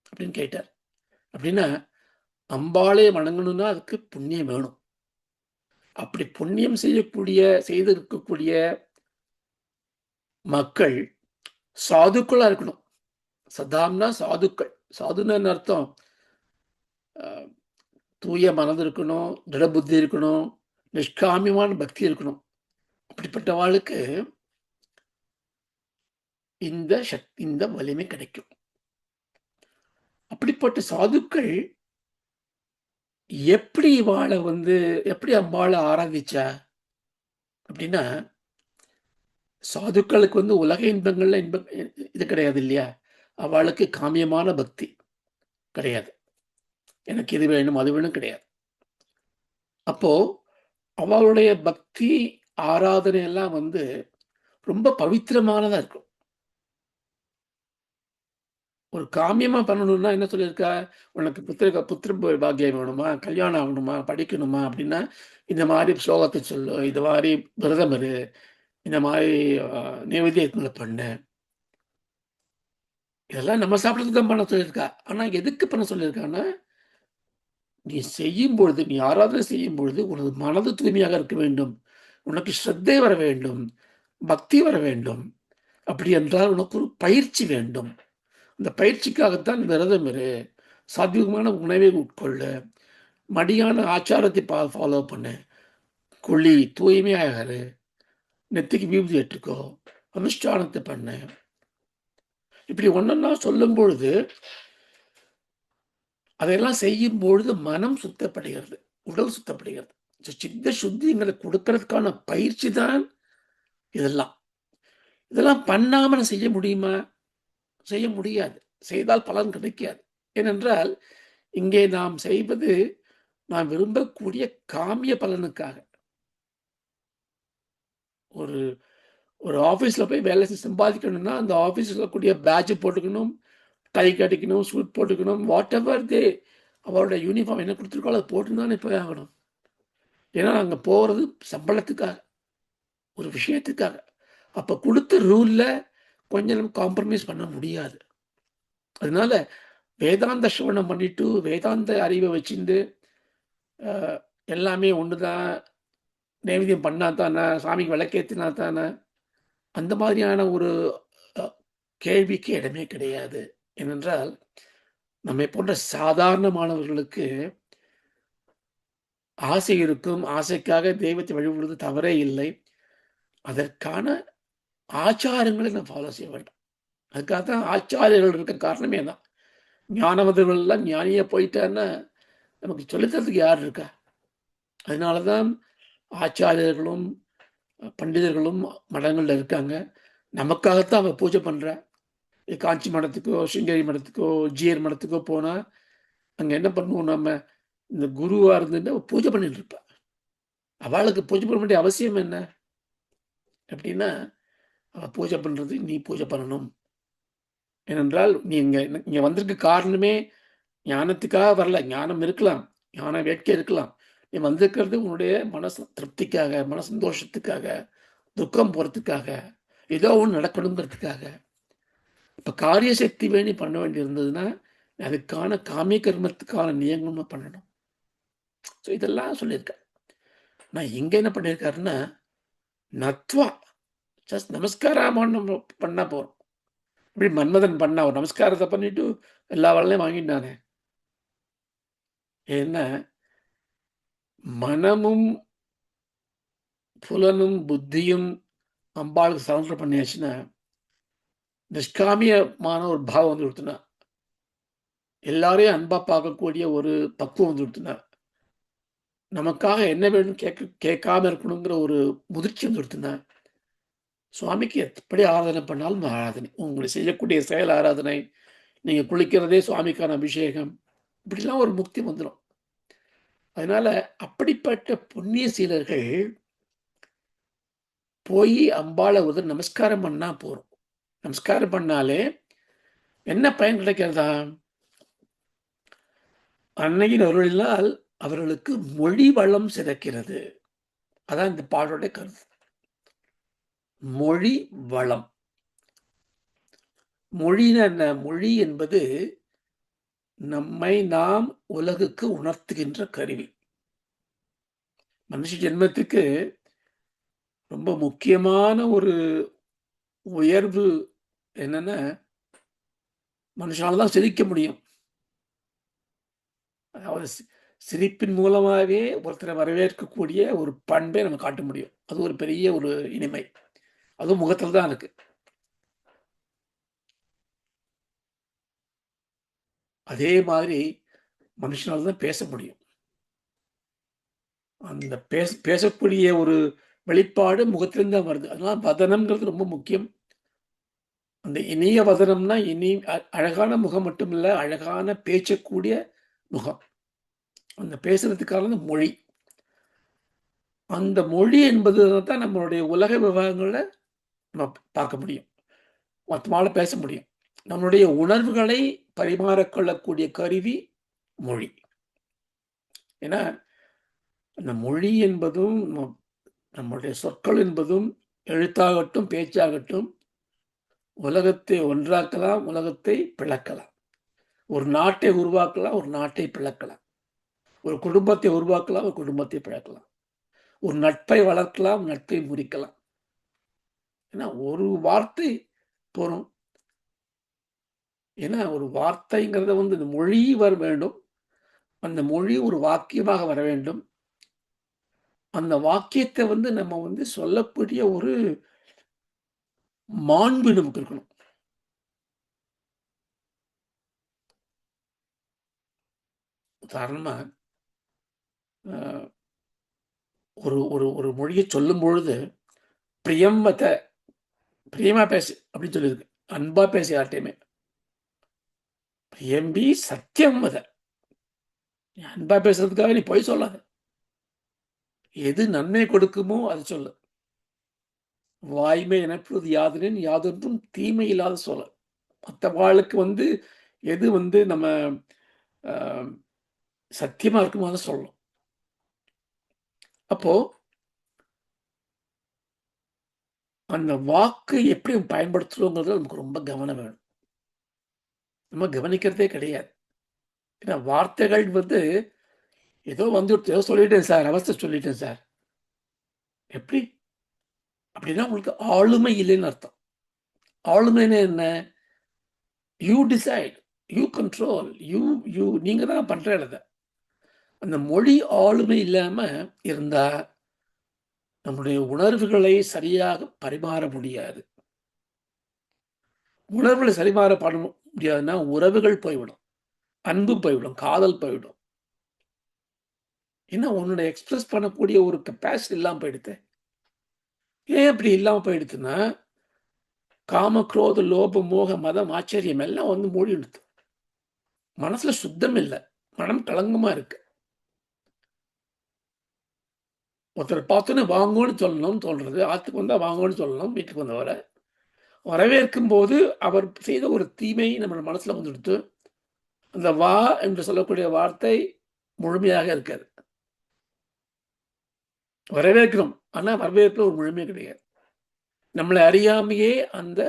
அப்படின்னு கேட்டார். அப்படின்னா அம்பாளை வணங்கணும்னா அதுக்கு புண்ணியம் வேணும். அப்படி புண்ணியம் செய்திருக்கக்கூடிய மக்கள் சாதுக்களா இருக்கணும். சதாம்னா சாதுக்கள். சாதுன்னு என்ன அர்த்தம்? அஹ், தூய மனது இருக்கணும், திடபுத்தி இருக்கணும், நிஷ்காமியமான பக்தி இருக்கணும். அப்படிப்பட்டவாளுக்கு இந்த வலிமை கிடைக்கும். அப்படிப்பட்ட சாதுக்கள் எப்படி எப்படி அம்பாளை ஆராதிச்சா அப்படின்னா, சாதுக்களுக்கு உலக இன்பங்கள்ல இது கிடையாது இல்லையா? அவளுக்கு காமியமான பக்தி கிடையாது. எனக்கு இது வேணும் அது வேணும் கிடையாது. அப்போ அவளுடைய பக்தி ஆராதனை எல்லாம் ரொம்ப பவித்திரமானதா இருக்கும். ஒரு காமியமா பண்ணணும்னா என்ன சொல்லியிருக்கா? உனக்கு புத்திர பாக்கியம் வேணுமா, கல்யாணம் ஆகணுமா, படிக்கணுமா அப்படின்னா இந்த மாதிரி ஸ்லோகத்தை சொல்லு, இது மாதிரி விரதம் இரு, இந்த மாதிரி நைவேத்தியங்களை பண்ணு. இதெல்லாம் நம்ம சாப்பிட்றதுக்கு தான் பண்ண சொல்லியிருக்கா. ஆனா எதுக்கு பண்ண சொல்லியிருக்கான்னா, நீ ஆராதனை செய்யும் பொழுது உனது மனது தூய்மையாக இருக்க வேண்டும், உனக்கு ஸ்ரத்தை வர வேண்டும், பக்தி வர வேண்டும். அப்படி என்றால் உனக்கு ஒரு பயிற்சி வேண்டும். அந்த பயிற்சிக்காகத்தான் விரதம் இரு, சாத்விகமான உணவை உட்கொள்ளு, மடியான ஆச்சாரத்தை ஃபாலோ பண்ணு, குழி, தூய்மையாக இரு, நெத்திக்கு விபூதி ஏற்றுக்கோ, அனுஷ்டானத்தை பண்ணு. இப்படி ஒன்னொன்னா சொல்லும் பொழுது, அதையெல்லாம் செய்யும் பொழுது மனம் சுத்தப்படுகிறது, உடல் சுத்தப்படுகிறது. சித்த சுத்திங்கிறத கொடுக்கறதுக்கான பயிற்சி தான் இதெல்லாம். இதெல்லாம் பண்ணாம செய்ய முடியுமா? செய்ய முடியாது. செய்தால் பலன் கிடைக்காது. ஏனென்றால் இங்கே நாம் செய்வது நாம் விரும்பக்கூடிய காமிய பலனுக்காக. ஒரு ஒரு ஆஃபீஸில் போய் வேலை சம்பாதிக்கணும்னா அந்த ஆஃபீஸில் கூடிய பேட்ச் போட்டுக்கணும், டை கட்டிக்கணும், சூட் போட்டுக்கணும், வாட் எவர் அவரோட யூனிஃபார்ம் என்ன கொடுத்துருக்கோ அதை போட்டு தானே போய் ஆகணும். ஏன்னா அங்கே போகிறது சம்பளத்துக்காக, ஒரு விஷயத்துக்காக. அப்போ கொடுத்த ரூலில் கொஞ்சம் நம்ம காம்ப்ரமைஸ் பண்ண முடியாது. அதனால வேதாந்த சிரவணம் பண்ணிட்டு வேதாந்த அறிவை வச்சுட்டு எல்லாமே ஒன்று தான், நைவேத்தியம் பண்ணா தானே, சாமிக்கு விளக்கேற்றினா தானே, அந்த மாதிரியான ஒரு கேள்விக்கு இடமே கிடையாது. ஏனென்றால் நம்மை போன்ற சாதாரணமானவர்களுக்கு ஆசை இருக்கும், ஆசைக்காக தெய்வத்தை வழிபடுவது தவறே இல்லை. அதற்கான ஆச்சாரங்களை நம்ம ஃபாலோ செய்ய வேண்டும். அதுக்காக தான் ஆச்சாரியர்கள் இருக்க காரணமே தான். ஞானவதர்கள்லாம் ஞானியாக போயிட்டான்னா நமக்கு சொல்லித்தரதுக்கு யார் இருக்கா? அதனால தான் ஆச்சாரியர்களும் பண்டிதர்களும் மடங்களில் இருக்காங்க. நமக்காகத்தான் அவன் பூஜை பண்ணுற. காஞ்சி மடத்துக்கோ, சிங்கேரி மடத்துக்கோ, ஜிஆர் மடத்துக்கோ போனால் அங்கே என்ன பண்ணுவோம், நம்ம இந்த குருவாக இருந்துட்டு பூஜை பண்ணிட்டு இருப்பா. அவளுக்கு பூஜை பண்ண வேண்டிய அவசியம் என்ன அப்படின்னா, அவள் பூஜை பண்ணுறது நீ பூஜை பண்ணணும். ஏனென்றால் நீ இங்கே வந்திருக்க காரணமே ஞானத்துக்காக வரல. ஞானம் இருக்கலாம், ஞான வேட்கை இருக்கலாம். நீ வந்திருக்கிறது உன்னுடைய மனசு திருப்திக்காக, மன சந்தோஷத்துக்காக, துக்கம் போகிறதுக்காக, ஏதோ ஒன்று நடக்கணுங்கிறதுக்காக. இப்போ காரிய சக்தி வேணி பண்ண வேண்டி இருந்ததுன்னா அதுக்கான காமிய கர்மத்துக்கான நியமனம் பண்ணணும். ஸோ இதெல்லாம் சொல்லியிருக்கேன். நான் இங்கே என்ன பண்ணியிருக்காருன்னா, நத்வா ஜஸ்ட் நமஸ்காரம் பண்ணால் போகிறோம். இப்படி மன்மதன் பண்ணா ஒரு நமஸ்காரத்தை பண்ணிட்டு எல்லா வரலையும் வாங்கிட்டானே. ஏன்னா மனமும் புலனும் புத்தியும் அம்பாளுக்கு சரண்டர் பண்ணியாச்சுன்னா நிஷ்காமியமான ஒரு பாவம் கொடுத்துனா, எல்லாரையும் அன்பா பார்க்கக்கூடிய ஒரு பக்குவம் கொடுத்துனா, நமக்காக என்ன வேணும் கேட்காம இருக்கணுங்கிற ஒரு முதிர்ச்சி கொடுத்துனா, சுவாமிக்கு எப்படி ஆராதனை பண்ணாலும் ஆராதனை, உங்களை செய்யக்கூடிய செயல் ஆராதனை, நீங்க குளிக்கிறதே சுவாமிக்கான அபிஷேகம், இப்படிலாம் ஒரு முக்தி வந்துடும். அதனால அப்படிப்பட்ட புண்ணிய சீலர்கள் போய் அம்பாளை நமஸ்காரம் பண்ணா போறோம். நமஸ்காரம் பண்ணாலே என்ன பயன் கிடைக்கிறதா? அன்னையின் அருளினால் அவர்களுக்கு மொழி வளம் சிறக்கிறது. அதான் இந்த பாடோட கருத்து. மொழி வளம். மொழினா என்ன? மொழி என்பது நம்மை நாம் உலகுக்கு உணர்த்துகின்ற கருவி. மனுஷ ஜென்மத்துக்கு ரொம்ப முக்கியமான ஒரு உயர்வு என்னன்னா, மனுஷனால தான் சிரிக்க முடியும். அதாவது சிரிப்பின் மூலமாவே ஒருத்தரை வரவேற்கக்கூடிய ஒரு பண்பை நம்ம காட்ட முடியும். அது ஒரு பெரிய ஒரு இனிமை. அதுவும் முகத்துல தான் இருக்கு. அதே மாதிரி மனுஷனால தான் பேச முடியும். அந்த பேசக்கூடிய ஒரு வெளிப்பாடு முகத்திலிருந்து தான் வருது. அதனால வதனம்ங்கிறது ரொம்ப முக்கியம். அந்த இனிய வதனம்னா அழகான முகம் மட்டும் இல்ல, அழகான பேசக்கூடிய முகம். அந்த பேசுறதுக்கான மொழி. அந்த மொழி என்பது தான் நம்மளுடைய உலக விவகாரங்கள நம்ம பார்க்க முடியும். மத்தவங்கள பேச முடியும். நம்மளுடைய உணர்வுகளை பரிமாறிக்கொள்ளக்கூடிய கருவி மொழி. ஏன்னா, அந்த மொழி என்பதும் நம்முடைய சொற்கள் என்பதும் எழுத்தாகட்டும், பேச்சாகட்டும் உலகத்தை ஒன்றாக்கலாம், உலகத்தை பிளக்கலாம். ஒரு நாட்டை உருவாக்கலாம், ஒரு நாட்டை பிளக்கலாம். ஒரு குடும்பத்தை உருவாக்கலாம், ஒரு குடும்பத்தை பிளக்கலாம். ஒரு நட்பை வளர்க்கலாம், நட்பை முறிக்கலாம். ஏன்னா ஒரு வார்த்தை போதும். ஏன்னா ஒரு வார்த்தைங்கிறத வந்து இந்த மொழி வர வேண்டும். அந்த மொழி ஒரு வாக்கியமாக வர வேண்டும். அந்த வாக்கியத்தை வந்து நம்ம வந்து சொல்லக்கூடிய ஒரு மாண்பு நமக்கு இருக்கணும். உதாரணமா, அ ஒரு ஒரு ஒரு மொழிய சொல்லும்பொழுது, "பிரியம்வத" பிரியமா பேசு அப்படின்னு சொல்லியிருக்கு. அன்பா பேசு யார்ட்டயுமே. "பிரியம்பி சத்தியம் வத." நீ அன்பா பேசுறதுக்காக நீ பொய் சொல்லாத. எது நன்மை கொடுக்குமோ அத சொல்லு. வாய்மை எனப்படுவது யாதெனின் யாதொன்றும் தீமை இல்லாத சொல். மத்தவாளுக்கு வந்து எது வந்து நம்ம அ சத்தியமா இருக்குமோ அத சொல்லணும். அப்போ அந்த வாக்கு எப்படி பயன்படுத்துறோங்கிறதுல நமக்கு ரொம்ப கவனம் வேணும். நம்ம கவனிக்கிறதே கிடையாது. ஏன்னா வார்த்தைகள் வந்து ஏதோ வந்துடுத்து, ஏதோ சொல்லிட்டேன் சார், அவஸ்தை சொல்லிட்டேன் சார். எப்படி? அப்படின்னா உங்களுக்கு ஆளுமை இல்லைன்னு அர்த்தம். ஆளுமைன்னா என்ன? You decide, you control, you you நீங்க தான் பண்ற இத. அந்த மொழி ஆளுமை இல்லாம இருந்தா, நம்முடைய உணர்வுகளை சரியாக பரிமாற முடியாது. உணர்வுகளை பண்ண முடியாதுன்னா, உறவுகள் போய்விடும். அன்பு போய்விடும். காதல் போய்விடும். ஏன்னா, உன்னோட எக்ஸ்பிரஸ் பண்ணக்கூடிய ஒரு கெப்பாசிட்டி இல்லாம போயிடுத்தே. ஏன் அப்படி இல்லாம போயிடுத்துன்னா, காம, குரோத, லோபம், மோக, மதம், ஆச்சரியம் எல்லாம் வந்து மூடிடுத்து. மனசுல சுத்தம் இல்ல. மனம் களங்கமா இருக்கு. ஒருத்தர பார்த்தோனே வாங்கோன்னு சொல்லணும்னு தோன்றது. ஆத்துக்கு வந்தா வாங்கோன்னு சொல்லணும், வீட்டுக்கு வந்தவர. வரவேற்கும்போது அவர் செய்த ஒரு தீமை நம்ம மனசுல வந்துடுத்து. அந்த வா என்று சொல்லக்கூடிய வார்த்தை முழுமையாக இருக்காது. வரவேற்கிறோம். ஆனா வரவேற்புல ஒரு முழுமை கிடையாது. நம்மள அறியாமயே அந்த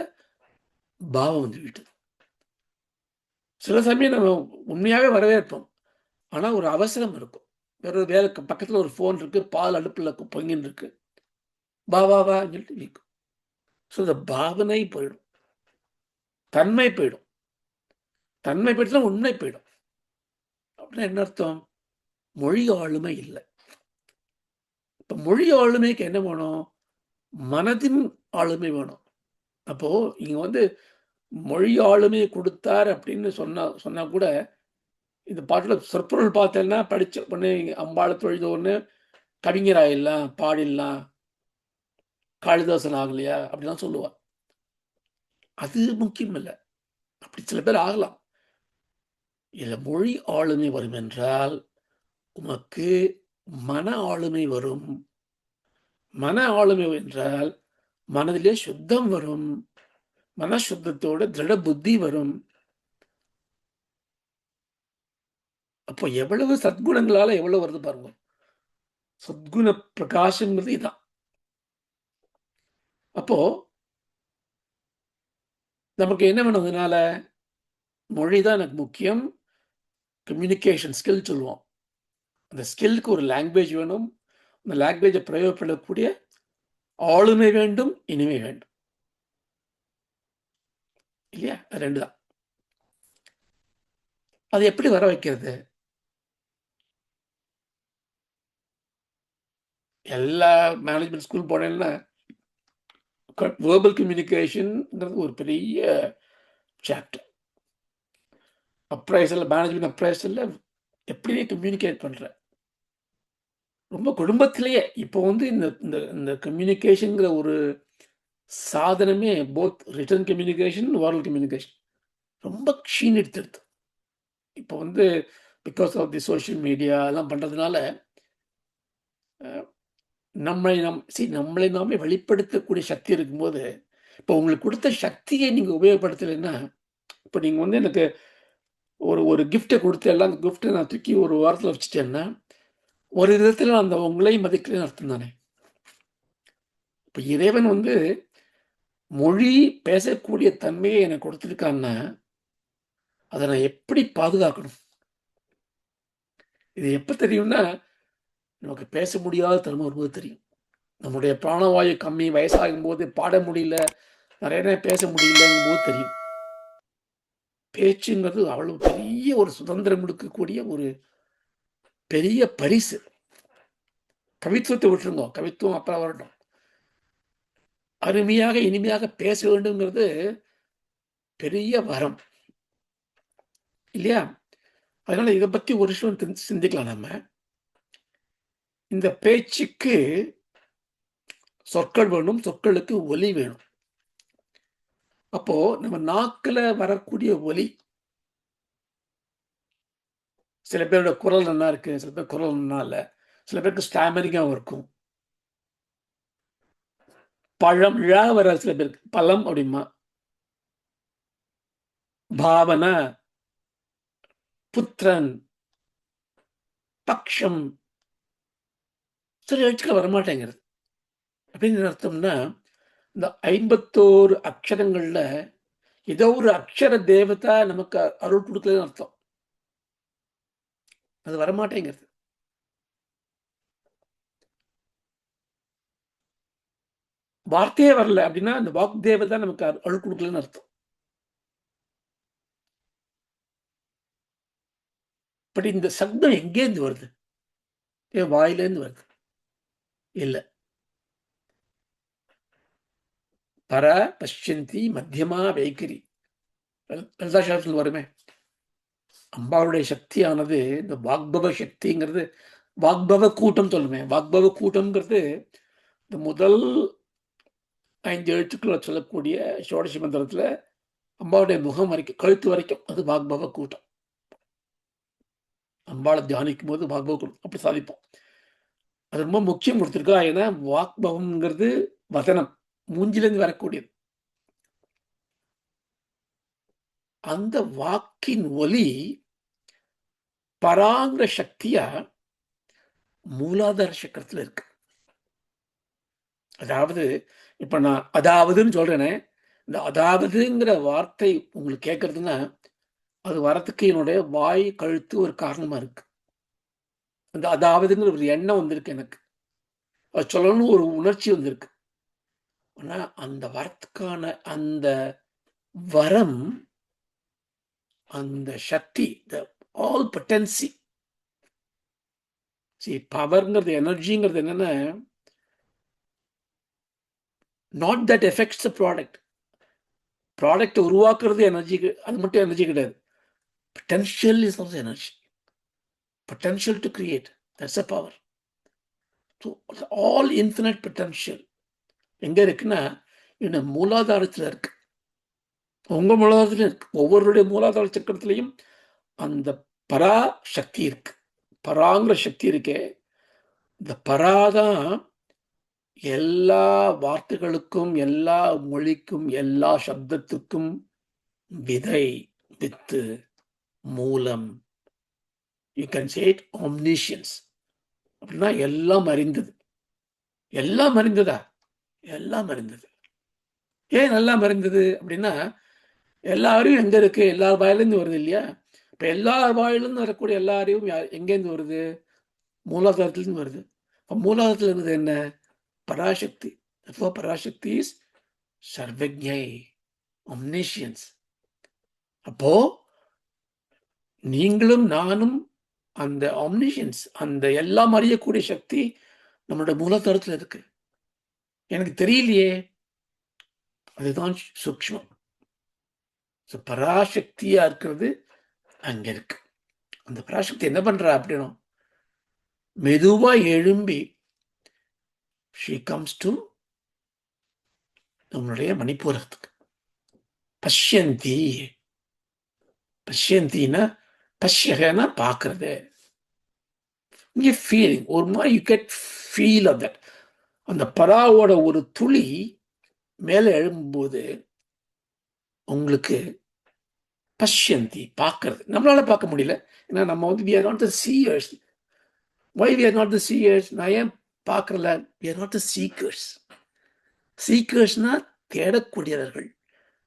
பாவம் வந்துவிட்டது. சில சமயம் நம்ம உண்மையாவே வரவேற்போம். ஆனா ஒரு அவசரம் இருக்கும். வேற வேலை பக்கத்துல ஒரு ஃபோன் இருக்கு. பால் அடுப்புல பொங்கின்னு இருக்கு. வா, வா, வான்னு சொல்லிட்டு நிக்கும். ஸோ இந்த பாவனை போயிடும். தன்மை போயிடும். தன்மை போயிடுச்சுன்னா உண்மை போயிடும். அப்படின்னா என்ன அர்த்தம்? மொழி ஆளுமை இல்ல. இப்ப மொழி ஆளுமைக்கு என்ன வேணும்? மனதின் ஆளுமை வேணும். அப்போ இங்க வந்து மொழி ஆளுமை குடுத்தார் அப்படின்னு சொன்னா சொன்னா கூட, இந்த பாட்டுல சொற்பொருள் பார்த்தேன்னா, படிச்ச உடனே அம்பாள தொழுதோன்னு கவிஞர் ஆயிடலாம், பாடிடலாம், காளிதாசன் ஆகலையா? அப்படிலாம் சொல்லுவா. அது முக்கியம் இல்ல. அப்படி சில பேர் ஆகலாம். இதுல மொழி ஆளுமை வரும் என்றால், உமக்கு மன ஆளுமை வரும். மன ஆளுமை என்றால், மனதிலே சுத்தம் வரும். மன சுத்தத்தோட திருட புத்தி வரும். அப்போ எவ்வளவு சத்குணங்களால எவ்வளவு வருது பாருங்க. சத்குண பிரகாசம்ங்கிறது இதான். அப்போ நமக்கு என்ன வேணும் அதனால? மொழி தான் எனக்கு முக்கியம். கம்யூனிகேஷன் ஸ்கில் சொல்லுவோம். அந்த ஸ்கில்க்கு ஒரு லாங்குவேஜ் வேணும். இந்த லாங்குவேஜை பிரயோகப்படக்கூடிய ஆளுமை வேண்டும், இனிமை வேண்டும். இல்லையா? அது 2 தான். அது எப்படி வர வைக்கிறது? எல்லா மேனேஜ்மென்ட் ஸ்கூல் போனேன்னா, வெர்பல் கம்யூனிகேஷன்ங்கிறது ஒரு பெரிய சாப்டர். மேனேஜ்மென்ட் அப்ரைசல்ல எப்படி நீ கம்யூனிகேட் பண்ற? ரொம்ப குடும்பத்திலேயே இப்போ வந்து இந்த இந்த இந்த கம்யூனிகேஷன்ங்கிற ஒரு சாதனமே both written communication, oral communication ரொம்ப க்ஷீணிடுத்து. இப்போ வந்து because of the social media எல்லாம் பண்றதுனால, அ நம்மளை நாமே வெளிப்படுத்தக்கூடிய சக்தி இருக்கும்போது, இப்போ உங்களுக்கு குடுத்த சக்தியை நீங்க உபயோகப்படுத்தலைன்னா, இப்போ நீங்க வந்து எனக்கு ஒரு ஒரு கிஃப்ட்ட குடுத்து எல்லாம் அந்த கிஃப்ட்ட நான் தூக்கி ஒரு ஓரத்துல வச்சுட்டேன்னா, ஒரு விதத்துல அந்த உங்களையும் மதிக்கலைன்னு அர்த்தம் தானே! இப்ப இறைவன் வந்து மொழி பேசக்கூடிய தன்மையை எனக்கு குடுத்துருக்கான்னா, அத நான் எப்படி பாதுகாக்கணும்? இது எப்ப தெரியும்னா, நமக்கு பேச முடியாத தருணம் வரும்போது தெரியும். நம்முடைய பிராணவாயு கம்மி, வயசாகும்போது பாட முடியல, நெறைய நேரம் பேச முடியலங்கும்போது தெரியும். பேச்சுங்கிறது அவ்வளவு பெரிய ஒரு சுதந்திரம் குடுக்கக்கூடிய ஒரு பெரிய பரிசு. கவித்துவத்த விட்டுருங்க. கவித்துவம் அப்புறம் வரட்டும். அருமையாக, இனிமையாக பேச வேண்டும்ங்கிறது பெரிய வரம். இல்லையா? அதனால இத பத்தி ஒரு நிமிஷம் சிந்திக்கலாம் நம்ம. இந்த பேச்சுக்கு சொற்கள் வேணும், சொற்களுக்கு ஒலி வேணும். அப்போ நம்ம நாக்குல வரக்கூடிய ஒலி, சில பேரோட குரல் நல்லா இருக்கு, சில பேர் குரல் நல்லா இல்ல. சில பேருக்கு ஸ்டாமரிங்காவும் இருக்கும். பழம் வராது சில பேருக்கு. பழம் அப்படிம்பான். பாவன, புத்திரன், பக்ஷம் சில எழுத்துக்கள் வரமாட்டேங்கிறது. அப்படின்னு அர்த்தம்னா, இந்த 51 அக்ஷரங்கள்ல ஏதோ ஒரு அக்ஷர தேவதா நமக்கு அருள் குடுக்கலன்னு அர்த்தம். அது வரமாட்டேங்கிறது. வார்த்தையே வரல அப்படின்னா, அந்த வாக் தேவதா நமக்கு அருள் குடுக்கலன்னு அர்த்தம். பட் இந்த சப்தம் எங்கேருந்து வருது? என் வாயிலேருந்து வருது. இல்ல. பர, பஷ்யந்தி, மத்தியமா, வைఖரி. லலிதா சாஸ்திரத்துல வருமே. அம்பாளுடைய சக்தியானது இந்த வாக்பவ சக்திங்கிறது வாக்பவ கூட்டம் சொல்லுமே. வாக்பவ கூட்டம்ங்கிறது இந்த முதல் 5 எழுத்துக்கள சொல்லக்கூடிய ஷோடசி மந்திரத்துல அம்பாளுடைய முகம் வரைக்கும், கழுத்து வரைக்கும் அது வாக்பவ கூட்டம். அம்பாள தியானிக்கும்போது வாக்பவ கூட்டம் அப்படி சாதிப்போம். அது ரொம்ப முக்கியம் குடுத்திருக்கா. ஏன்னா வாக்பவம்ங்கிறது வதனம். மூஞ்சிலேருந்து வரக்கூடியது. அந்த வாக்கின் ஒலி பராங்கிற சக்தியா மூலாதார சக்கரத்துல இருக்கு. அதாவது இப்ப நான் அதாவதுன்னு சொல்றேனே, இந்த அதாவதுங்கிற வார்த்தை உங்களுக்கு கேட்கறதுன்னா, அது வரத்துக்கு என்னுடைய வாய், கழுத்து ஒரு காரணமா இருக்கு. அந்த அதாவதுங்கிற ஒரு எண்ணம் வந்திருக்கு எனக்கு. அது சொல்லணும்னு ஒரு உணர்ச்சி வந்திருக்கு. ஆனா அந்த வரத்துக்கான அந்த வரம், அந்த சக்தி, ஆல் பொட்டன்சி பவர்ங்கிறது எனர்ஜிங்கிறது என்னன்னா, not that effects the product. ப்ராடக்ட்ட உருவாக்குறது எனர்ஜிக்கு அது மட்டும் எனர்ஜி கிடையாது. Potential is also energy. Potential to create. That's a power. So all infinite potential எங்க இருக்குன்னா, இந்த மூலாதாரத்துல இருக்கு. உங்க மூலாதாரத்திலும் இருக்கு. ஒவ்வொருவருடைய மூலாதார சக்கரத்திலயும் அந்த பரா சக்தி இருக்கு. பராங்கிற சக்தி இருக்கே, இந்த பரா தான் எல்லா வார்த்தைகளுக்கும், எல்லா மொழிக்கும், எல்லா சப்தத்துக்கும் விதை, வித்து, மூலம். You can say it omniscience. அப்படின்னா எல்லாம் அறிந்தது. எல்லாம் அறிந்ததா? எல்லாம் அறிந்தது. ஏன் எல்லாம் அறிந்தது? அப்படின்னா, எல்லா அறிவும் எங்க இருக்கு? எல்லார் வாயிலேருந்து வருது இல்லையா? இப்ப எல்லார் வாயிலிருந்து வரக்கூடிய எல்லா அறிவும் எங்கேருந்து வருது? மூலாதாரத்திலிருந்து வருது. மூலாதாரத்தில் இருக்கிறது என்ன? பராசக்தி. பராசக்தி இஸ் சர்வஜை, omniscience. அப்போ நீங்களும் நானும் அந்த omniscience, அந்த எல்லாம் அறியக்கூடிய சக்தி நம்மளோட மூலாதாரத்தில் இருக்கு. எனக்கு தெரியலையே, அதுதான் சூக்ஷ்மம். பராசக்தியா இருக்கிறது அங்க இருக்கு. அந்த பராசக்தி என்ன பண்றா அப்படின்னா, மெதுவா எழும்பி she comes to நம்மளுடைய மணிப்பூரத்துக்கு. பஷ்யந்தி, பஷ்யந்தின்னா பஷ்யகனா பார்க்கறது. இங்கே ஃபீலிங் ஒரு மாதிரி you get feel of that. அந்த பராவோட ஒரு துளி மேலே எழும்பும்போது உங்களுக்கு பஷ்யந்தி பார்க்கறது. நம்மளால பார்க்க முடியல, ஏன்னா நம்ம வந்து we are not the seers. Why we are not the seers? நான் ஏன் பார்க்கறல? We are not the seekers. சீக்கர்ஸ்னா தேடக்கூடியவர்கள்,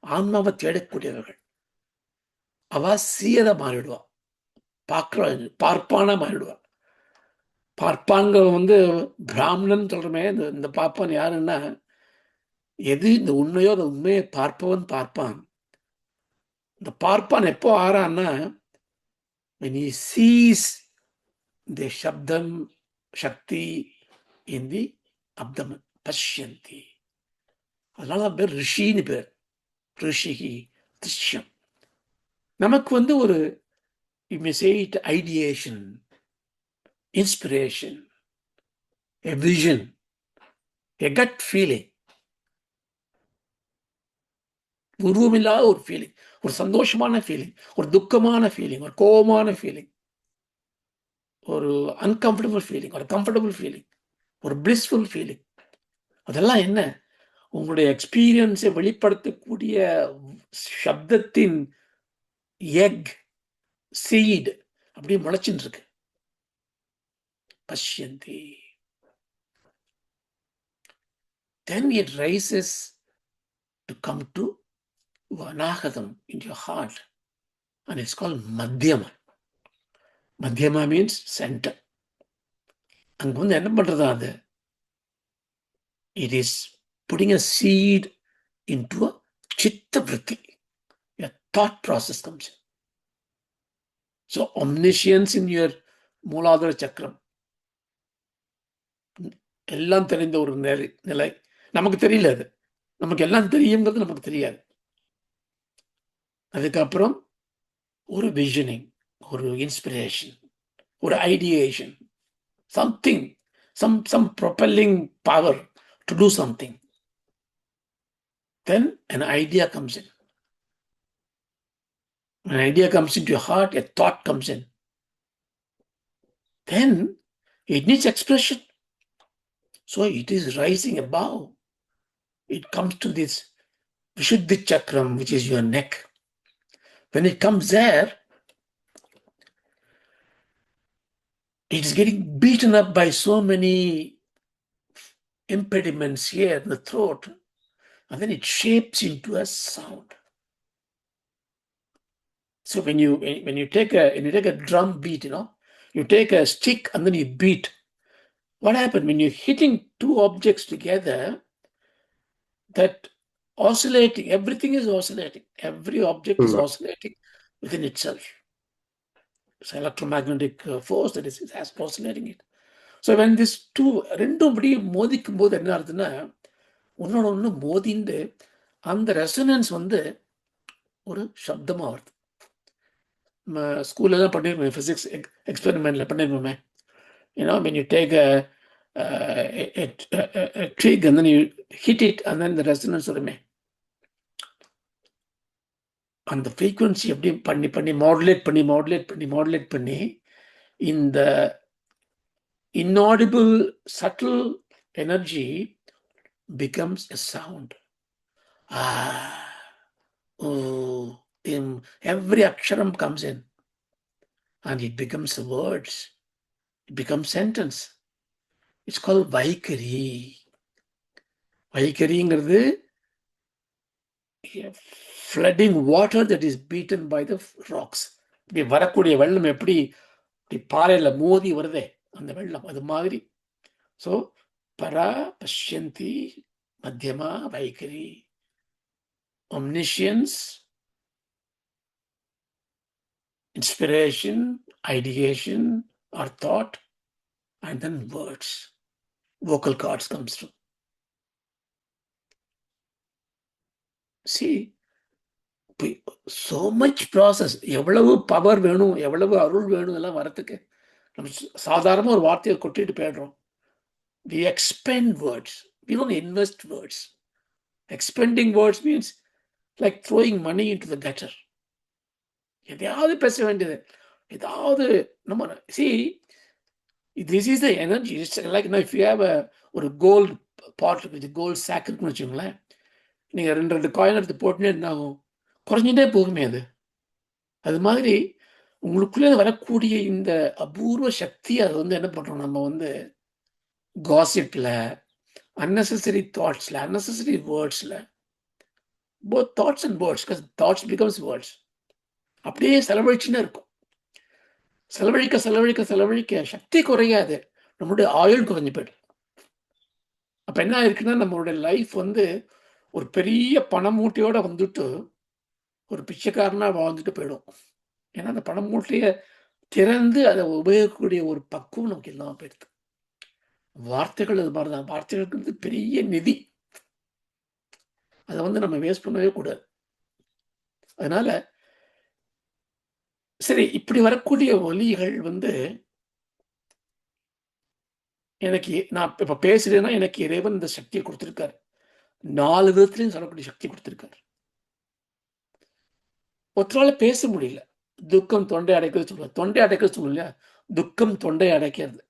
ஆன்மாவை தேடக்கூடியவர்கள். அவ சீயரை மாறிடுவா, பார்ப்பானா மாறிடுவா. பார்ப்பான்கள் வந்து பிராமணன் சொல்றமே, இந்த பார்ப்பான் யாருன்னா, எது இந்த உண்மையோ அந்த உண்மையை பார்ப்பவன் பார்ப்பான். இந்த பார்ப்பான் எப்போ ஆறான்னா, when he sees the சப்தம் சக்தி in the abdomen, பஷ்யந்தி. அதனால பேர் ரிஷின்னு பேர். ரிஷிகி திருஷ்யம். நமக்கு வந்து ஒரு you may say it ideation, inspiration, a vision, a gut feeling. உருவமில்லாத ஒரு ஃபீலிங், ஒரு சந்தோஷமான ஃபீலிங், ஒரு துக்கமான ஃபீலிங், ஒரு கோபமான ஃபீலிங், ஒரு அன்கம்ஃபர்டபுள் ஃபீலிங், ஒரு கம்ஃபர்டபுள் ஃபீலிங், ஒரு பிளிஸ்ஃபுல் ஃபீலிங். அதெல்லாம் என்ன? உங்களுடைய எக்ஸ்பீரியன்ஸை வெளிப்படுத்தக்கூடிய சப்தத்தின் எக் சீட் அப்படியே முளைச்சுட்டு இருக்கு. பஷ்யந்தி. Then it rises to come to Anagatam in your heart, and it's called Madhyama. Madhyama means center. அங்க வந்து என்ன பண்றதா அது? It is putting a seed into a chitta vritti. A thought process comes in. So omniscience in your மூலாதார சக்கரம், எல்லாம் தெரிந்த ஒரு நிலை. நமக்கு தெரியல, அது நமக்கு எல்லாம் தெரியுங்கிறது நமக்கு தெரியாது. அதுக்கப்புறம் ஒரு விஷனிங், ஒரு இன்ஸ்பிரேஷன், ஒரு ideation, something, some propelling power to do something. Then an idea comes in. When an idea comes into your heart, a thought comes in. Then it needs expression. So it is rising above. It comes to this Vishuddhi Chakram, which is your neck. When it comes there, it is getting beaten up by so many impediments here in the throat, and then it shapes into a sound. So when you take a drum beat, you take a stick and then you beat. What happens when you're hitting two objects together? That oscillating, everything is oscillating. Every object is oscillating within itself. It's electromagnetic force that is oscillating it. So when this ரெண்டும் அப்படி மோதிக்கும் போது என்ன ஆகுதுன்னா, ஒன்னோட ஒன்று மோதிண்டு அந்த ரெசனன்ஸ் வந்து ஒரு சப்தமாக வருது. நம்ம ஸ்கூல்லலாம் பண்ணிருப்போம், physics எக்ஸ்பெரிமெண்ட்டில் பண்ணிருப்போமே. When you take a twig and then you hit it and then the resonance வருமே, அந்த ஃப்ரீக்வன்சி எப்படி பண்ணி மாடுலேட் பண்ணி இந்த inaudible subtle energy becomes a sound. Every aksharam comes in and it becomes words, it becomes sentence. It's called Vaikari. Vaikariங்கிறது flooding water that is beaten by the rocks. இப்படி வரக்கூடிய வெள்ளம் எப்படி பாறையில் மோதி வருதே அந்த வெள்ளம், அது மாதிரி ஸோ பரா பஷ்யந்தி மத்தியமா வைகரி, omniscience, inspiration, ideation or thought, and then words. Vocal cords comes through. See, so much process. எவ்வளவு பவர் வேணும், எவ்வளவு அருள் வேணும் எல்லாம் வரத்துக்கு. நம்ம சாதாரண ஒரு வார்த்தையை கொட்டிட்டு போயிடுறோம். We expend words. We don't invest words. Expending words means like throwing money into the gutter. எதையாவது பேச வேண்டியது, ஏதாவது நம்ம see, this is the energy. It's like, if you have ஒரு கோல்டு பாட் இருக்குது, கோல்டு சாக் இருக்குன்னு வச்சுக்கோங்களேன், நீங்கள் 2 காயின் எடுத்து போட்டுனே இருந்தாகும், குறைஞ்சிட்டே போகுமே அது. அது மாதிரி உங்களுக்குள்ளே வரக்கூடிய இந்த அபூர்வ சக்தி, அது என்ன பண்ணுறோம், நம்ம காசிப்பில், unnecessary thoughtsல, unnecessary வேர்ட்ஸில், both thoughts and words, because thoughts becomes words, அப்படியே செலவழிச்சுன்னு இருக்கும். செலவழிக்க செலவழிக்க செலவழிக்க சக்தி குறையாது, நம்மளுடைய ஆயுள் குறைஞ்சு போயிடும். அப்போ என்ன ஆயிருக்குன்னா, நம்மளுடைய லைஃப் ஒரு பெரிய பணமூட்டையோடு வந்துட்டு ஒரு பிச்சைக்காரனாக வாழ்ந்துட்டு போயிடும். ஏன்னா அந்த பணமூட்டையை திறந்து அதை உபயோகிக்கக்கூடிய ஒரு பக்குவம் நமக்கு இல்லாமல் போயிடுது. வார்த்தைகள் அது மாதிரி தான். வார்த்தைகளுக்கு பெரிய நிதி. அதை நம்ம வேஸ்ட் பண்ணவே கூடாது. அதனால சரி, இப்படி வரக்கூடிய ஒலிகள் எனக்கு, நான் இப்போ பேசுறேன்னா எனக்கு இறைவன் இந்த சக்தியை கொடுத்துருக்காரு. 4 விதத்துலையும் சொல்லக்கூடிய சக்தி கொடுத்துருக்காரு. ஒருத்தரால பேச முடியல, துக்கம் தொண்டை அடைக்கிறது சொல்லுவாங்க. தொண்டை அடைக்கிறது சொல்லுவோம் இல்லையா, துக்கம் தொண்டை அடைக்கிறது.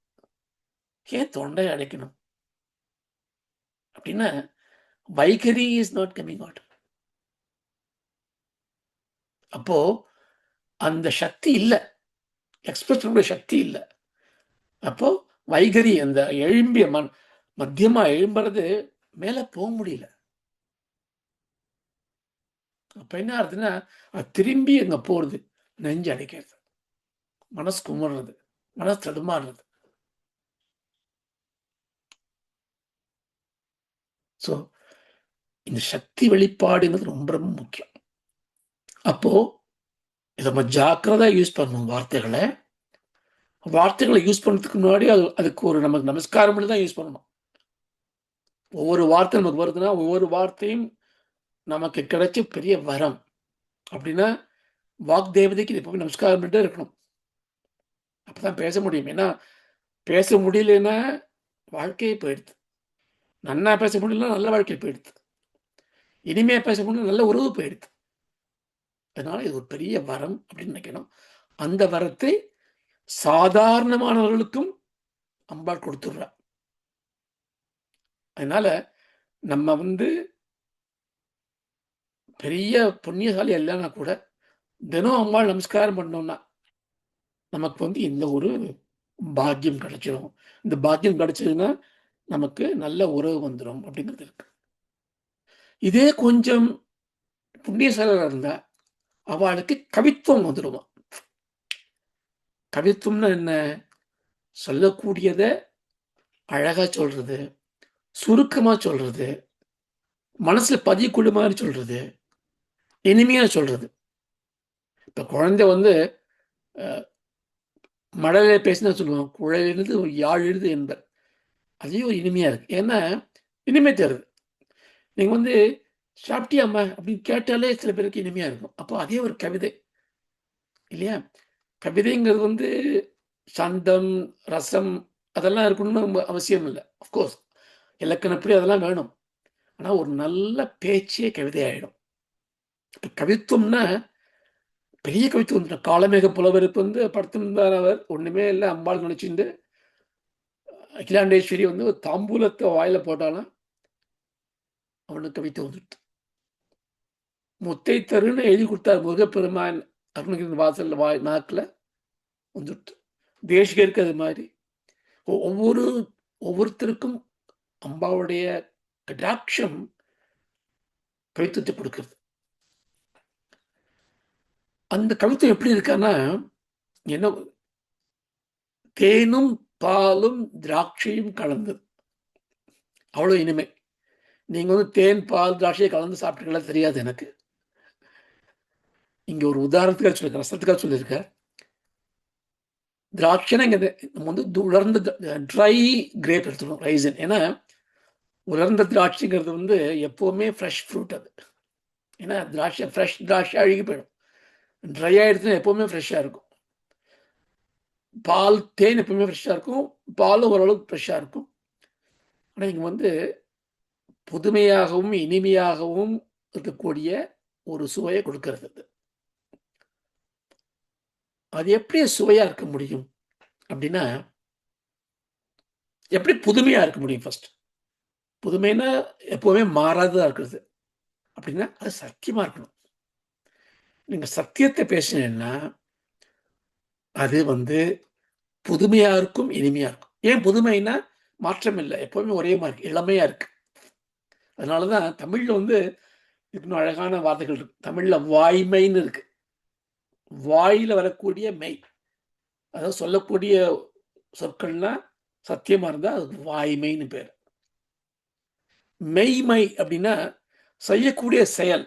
ஏன் தொண்டை அடைக்கணும் அப்படின்னா, வைகரி இஸ் நாட் கமிங் அவுட். அப்போ அந்த சக்தி இல்லை, எக்ஸ்பிரஸ் பண்ணக்கூடிய சக்தி இல்லை. அப்போ வைகரி, அந்த எழும்பிய மத்தியமா எழும்புறது மேல போக முடியல. அப்ப என்ன ஆகுதுன்னா, திரும்பி அங்க போறது, நெஞ்சு அடைக்கிறது, மனசு குமுறது, மனசு தடுமாறுறது. ஸோ இந்த சக்தி வெளிப்பாடுங்கிறது ரொம்ப ரொம்ப முக்கியம். அப்போ இதை நம்ம ஜாக்கிரதா யூஸ் பண்ணணும். வார்த்தைகளை யூஸ் பண்ணுறதுக்கு முன்னாடி அதுக்கு ஒரு நமக்கு நமஸ்காரம் பண்ணி தான் யூஸ் பண்ணணும். ஒவ்வொரு வார்த்தை நமக்கு வருதுன்னா, ஒவ்வொரு வார்த்தையும் நமக்கு கிடைச்ச பெரிய வரம். அப்படின்னா வாக் தேவதைக்கு இது எப்பவுமே நமஸ்காரம் பண்ணிட்டே இருக்கணும். அப்பதான் பேச முடியும். ஏன்னா பேச முடியலன்னா வாழ்க்கையே போயிடுது. நன்னா பேச முடியலன்னா நல்ல வாழ்க்கை போயிடுது. இனிமையா பேச முடியல நல்ல உறவு போயிடுது. அதனால இது ஒரு பெரிய வரம் அப்படின்னு நினைக்கணும். அந்த வரத்தை சாதாரணமானவர்களுக்கும் அம்பாள் கொடுத்துடுறா. அதனால நம்ம பெரிய புண்ணியசாலி இல்லைன்னா கூட தினம் அம்பாள் நமஸ்காரம் பண்ணோம்னா நமக்கு இந்த ஒரு பாக்கியம் கிடைச்சிடும். இந்த பாக்கியம் கிடைச்சதுன்னா நமக்கு நல்ல உறவு வந்துடும் அப்படிங்கிறது இருக்கு. இதே கொஞ்சம் புண்ணியசாலியாக இருந்தா அவளுக்கு கவித்துவம் வந்துடுமா. கவித்துவம்னா என்ன? சொல்லக்கூடியத அழகா சொல்றது, சுருக்கமா சொல்றது, மனசுல பதியக்கூடிய மாதிரி சொல்றது, இனிமையா சொல்றது. இப்ப குழந்தை மழலை பேசினா சொல்லுவாங்க, குழலிருந்து ஒரு யாழ் எழுது என்பர். அதே ஒரு இனிமையா இருக்கு. ஏன்னா இனிமை தருது. நீங்க சாப்பிட்டியாம்மா அப்படின்னு கேட்டாலே சில பேருக்கு இனிமையா இருக்கும். அப்போ அதே ஒரு கவிதை இல்லையா? கவிதைங்கிறது சந்தம், ரசம் அதெல்லாம் இருக்கணும்னு அவசியம் இல்லை. அஃப்கோர்ஸ் இலக்கணப்படி அதெல்லாம் வேணும். ஆனா ஒரு நல்ல பேச்சே கவிதை ஆயிடும். கவித்துவம்னா பெரிய கவித்துவம். காலமேக புலவருக்கு படுத்திருந்தார் அவர், ஒண்ணுமே இல்லை, அம்பாள் நினைச்சுட்டு அகிலாண்டேஸ்வரி ஒரு தாம்பூலத்தை வாயில போட்டாலும் அவனுக்கு கவிதை வந்துட்டு. முத்தை தருன்னு எழுதி கொடுத்தார் முருகப்பெருமான் அருணகிரி வாசல்ல நாக்குல வந்துட்டு. தேசிகருக்கு அது மாதிரி ஒவ்வொருத்தருக்கும் அம்பாவுடைய கடாட்சம் கவித்துவத்தை கொடுக்கிறது. அந்த கவித்துவம் எப்படி இருக்கான்னா, என்ன தேனும் பாலும் திராட்சையும் கலந்தது. அவ்வளோ இனிமை. நீங்க வந்து தேன், பால், திராட்சையை கலந்து சாப்பிட்டீங்களா தெரியாது எனக்கு. இங்க ஒரு உதாரணத்துக்காக சொல்லியிருக்கேன், ரசத்துக்காக சொல்லியிருக்கேன். திராட்சைனா இங்க நம்ம வந்து உலர்ந்த ட்ரை கிரேப் எடுத்துக்கணும், ரைசன். ஏன்னா உலர்ந்த திராட்சைங்கிறது வந்து எப்பவுமே ஃப்ரெஷ் ஃப்ரூட் அது. ஏன்னா திராட்சை ஃப்ரெஷ் திராட்சை அழுகி போயிடும். ட்ரை ஆகிடுச்சுன்னா எப்பவுமே ஃப்ரெஷ்ஷாக இருக்கும். பால், தேன் எப்பவுமே ஃப்ரெஷ்ஷாக இருக்கும். பாலும் ஓரளவுக்கு ஃப்ரெஷ்ஷாக இருக்கும். ஆனால் இங்கே வந்து புதுமையாகவும் இனிமையாகவும் இருக்கக்கூடிய ஒரு சுவையை கொடுக்கறது அது. அது எப்படி சுவையா இருக்க முடியும் அப்படின்னா, எப்படி புதுமையா இருக்க முடியும் ஃபர்ஸ்ட்? புதுமைன்னா எப்பவுமே மாறாததா இருக்கிறது. அப்படின்னா அது சத்தியமா இருக்கணும். நீங்க சத்தியத்தை பேசினீங்கன்னா அது வந்து புதுமையா இருக்கும், இனிமையா இருக்கும். ஏன் புதுமைன்னா மாற்றம் இல்லை, எப்பவுமே ஒரே மாதிரி இருக்கு, இளமையா இருக்கு. அதனாலதான் தமிழ்ல வந்து இன்னும் அழகான வார்த்தைகள் இருக்கு. தமிழ்ல வாய்மைன்னு இருக்கு. வாயில வரக்கூடிய மெய், அதாவது சொல்லக்கூடிய சொற்கள்லாம் சத்தியமா இருந்தா அதுக்கு வாய்மைன்னு பேர். மெய்மை அப்படின்னா செய்யக்கூடிய செயல்.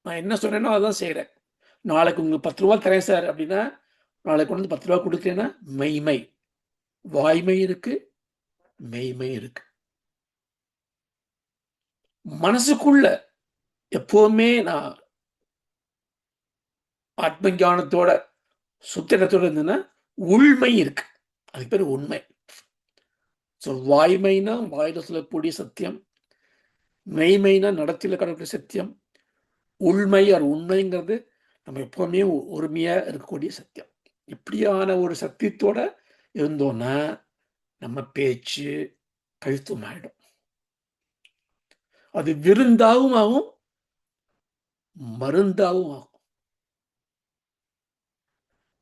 நான் என்ன சொன்னேனோ அதான் செய்யறேன். நாளைக்கு உங்களுக்கு 10 ரூபா தரேன் சார் அப்படின்னா, நாளைக்கு கொண்டு வந்து 10 ரூபா கொடுக்குறேன்னா மெய்மை. வாய்மை இருக்கு, மெய்மை இருக்கு. மனசுக்குள்ள எப்பவுமே நான் ஆத்ம ஞானத்தோட சுத்திரத்தோட இருந்ததுன்னா உள்மை இருக்கு. அதுக்கு பேர் உண்மை. வாய்மைனா வாயில சொல்லக்கூடிய சத்தியம், மெய்மைனா நடத்தில கடக்கூடிய சத்தியம், உள்மை அது உண்மைங்கிறது நம்ம எப்பவுமே ஒருமையா இருக்கக்கூடிய சத்தியம். இப்படியான ஒரு சத்தியத்தோட இருந்தோம்னா நம்ம பேச்சு கழுத்தும் ஆயிடும். அது விருந்தாவும் ஆகும், மருந்தாவும் ஆகும்.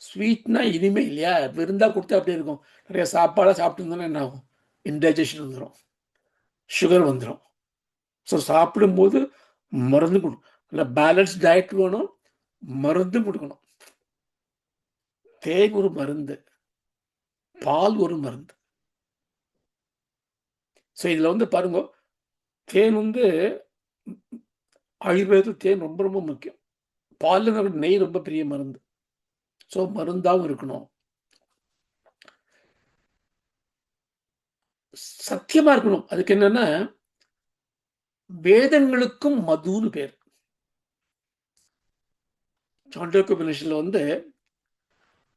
ஸ்வீட்னா இனிமை இல்லையா? விருந்தா கொடுத்தா அப்படி இருக்கும். நிறைய சாப்பாடா சாப்பிட்டு இருந்தோம்னா என்ன ஆகும்? இன்டைஜஷன் வந்துடும், சுகர் வந்துடும். ஸோ சாப்பிடும்போது மருந்து கொடுக்கும். இல்லை பேலன்ஸ் டயட் வேணும், மருந்தும் கொடுக்கணும். தேன் ஒரு மருந்து, பால் ஒரு மருந்து. ஸோ இதில் வந்து பாருங்க, தேன் வந்து ஆயுர்வேதத்தில் தேன் ரொம்ப ரொம்ப முக்கியம். பாலில் நெய் ரொம்ப பெரிய மருந்து. ஸோ மருந்தாகவும் இருக்கணும், சத்தியமா இருக்கணும். அதுக்கு என்னன்னா வேதங்களுக்கும் மதுன்னு பேர். சாண்டோக்கியோபனிஷத்துல வந்து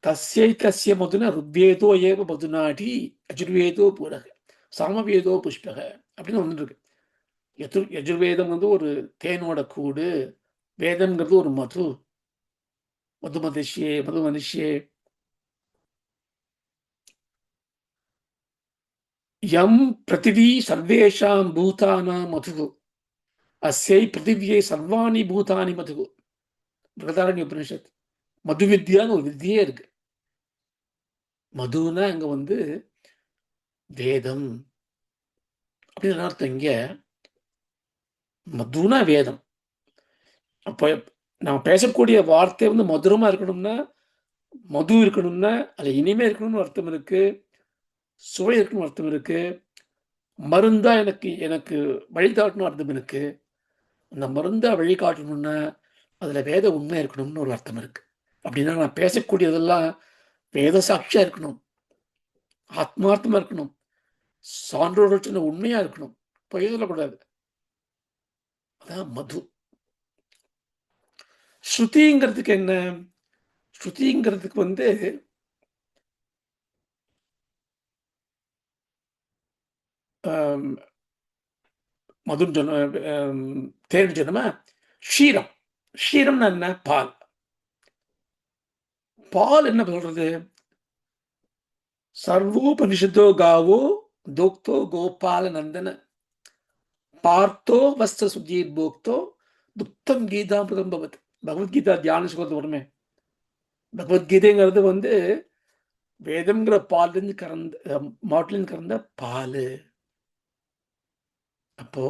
தஸ்யை தஸ்ய மதுன ருத்வேதோ ஏவ மதுநாடி அஜுர்வேதோ பூரக சாமவேதோ புஷ்பக அப்படின்னு ஒன்று இருக்கு. யஜுர்வேதம் வந்து ஒரு தேனோட கூடு, வேதம்ங்கிறது ஒரு மது, மது மதிஷியே மது மனுஷியே. யம் பிருத்திவி சர்வேஷாம் பூதானாம் மது அஸ்யை பிருத்திவியை சர்வாணி பூதானி மது. பிரதாரண்ய உபனிஷத். மது வித்யான்னு ஒரு வித்தியே இருக்கு. மதுனா அங்க வந்து வேதம் அப்படின்னு அர்த்தம். இங்க மதுனா வேதம். அப்போ நம்ம பேசக்கூடிய வார்த்தை வந்து மதுரமா இருக்கணும்னா, மது இருக்கணும்னா அது இனிமே இருக்கணும்னு அர்த்தம் இருக்கு, சுவை இருக்கணும்னு அர்த்தம் இருக்கு, மருந்தா எனக்கு எனக்கு வழிகாட்டணும் அர்த்தம் இருக்கு. அந்த மருந்தா வழிகாட்டணும்னா அதுல வேத உண்மை இருக்கணும்னு ஒரு அர்த்தம் இருக்கு. அப்படின்னா நான் பேசக்கூடியதெல்லாம் வேத சாட்சியா இருக்கணும், ஆத்மார்த்தமா இருக்கணும், சான்றோர்கள் சொன்ன உண்மையா இருக்கணும், பொய் சொல்லக்கூடாது. அதான் மது. ஸ்ருதிங்கிறதுக்கு என்ன? ஸ்ருதிங்கிறதுக்கு வந்து மதுன்னு சொன்ன, தேன் சொன்னோமா, க்ஷீரம். க்ஷீரம்னா என்ன? பால். பால் என்ன சொல்றது? சர்வோபனிஷத்தோ காவோ தோக்தோ கோபால நந்தன பார்த்தோ வஸ்திர சுஜீர் போக்தோ துப்தம் கீதாமிருதம் பவத். பகவத்கீதா தியான சுகத்து வருமே. பகவத்கீதைங்கிறது வந்து வேதம்ங்கிற பால்லேருந்து கறந்த மாட்டிலேருந்து கறந்த பால். அப்போ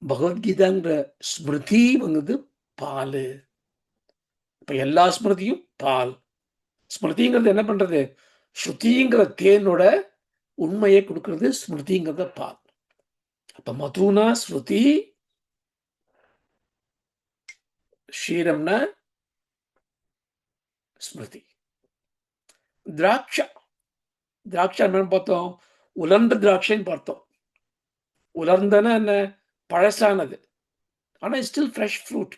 பகவத்கீதாங்கிற ஸ்மிருதி வந்து பால். இப்ப எல்லா ஸ்மிருதியும் பால். ஸ்மிருதிங்கிறது என்ன பண்றது? ஸ்ருதிங்கிற தேனோட உண்மையை கொடுக்கறது ஸ்மிருதிங்கிறத பால். அப்ப மதுனா ஸ்ருதி, க்ஷீரம்னா ஸ்மிருதி. திராட்சா, திராட்சா என்னன்னு பார்த்தோம்? உலர்ந்த திராட்சைன்னு பார்த்தோம். உலர்ந்தனா என்ன? பழசானது. ஆனா ஸ்டில் ஃப்ரெஷ் ஃப்ரூட்.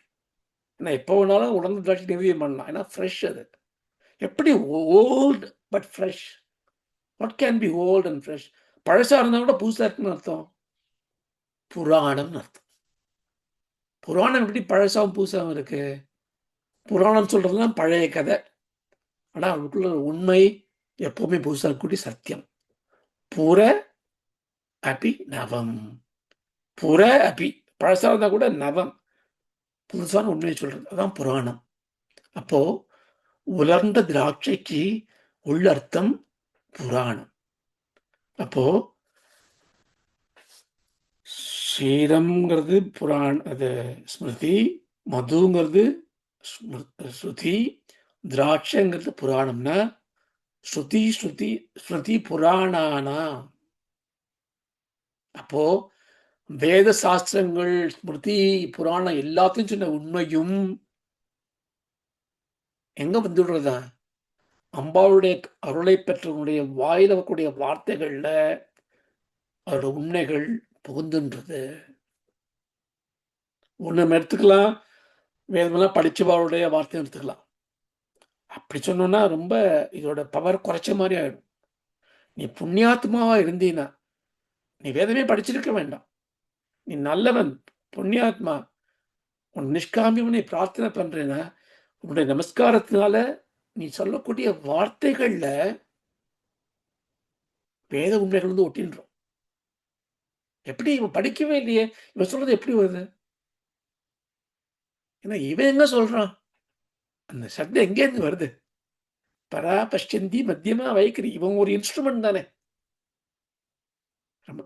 ஏன்னா எப்போ வேணாலும் உலர்ந்த திராட்சை நிர்வீகம் பண்ணலாம். ஏன்னா ஃப்ரெஷ் அது. எப்படி volt but fresh? What can be old and fresh? பழசா இருந்தா கூட புதுசா இருக்குன்னு அர்த்தம். புராணம்னு அர்த்தம். புராணம் எப்படி பழசாவும் புதுசாவும் இருக்கு? புராணம் சொல்றதுலாம் பழைய கதை. ஆனா அதுக்குள்ள உண்மை எப்பவுமே புதுசா இருக்கக்கூடிய சத்தியம். புற அபி நவம். புற அபி பழசா இருந்தா கூட நவம், புதுசான உண்மையை சொல்றது. அதான் புராணம். அப்போ உலர்ந்த திராட்சைக்கு உள்ளர்த்தம் புராணம். அப்போ க்ஷீரம்ங்கிறது அது ஸ்மிருதி, மதுங்கிறது ஸ்ருதி, திராட்சைங்கிறது புராணம்னா ஸ்ருதி ஸ்ருதி ஸ்ருதி புராணானா. அப்போ வேத சாஸ்திரங்கள், ஸ்மிருதி, புராணம் எல்லாத்தையும் சொன்ன உண்மையும் எங்க வந்துடுறதா? அம்பாளுடைய அருளை பெற்றவனுடைய வாயில வரக்கூடிய வார்த்தைகள்ல அதோட உண்மைகள் புகுந்துன்றது. ஒண்ணு நம்ம எடுத்துக்கலாம், வேதமெல்லாம் படிச்சவாளுடைய வார்த்தை எடுத்துக்கலாம். அப்படி சொன்னோம்னா ரொம்ப இதோட பவர் குறைச்ச மாதிரி ஆயிடும். நீ புண்ணியாத்மாவா இருந்தீன்னா நீ வேதமே படிச்சிருக்க வேண்டாம். நீ நல்லவன், புண்ணியாத்மா, உன் நிஷ்காமியம் நீ பிரார்த்தனை பண்றேன்னா உன்னுடைய நமஸ்காரத்தினால நீ சொல்லக்கூடிய வார்த்தைகள்ல வேத உண்மைகள் வந்து ஒட்டின்றோம். எப்படி இவன் படிக்கவே இல்லையே, இவன் சொல்றது எப்படி வருது? ஏன்னா இவன் என்ன சொல்றான்? அந்த சப்தம் எங்கேருந்து வருது? பரா பஷ்யந்தி மத்தியமா வைக்கரி, இவன் ஒரு இன்ஸ்ட்ருமெண்ட் தானே.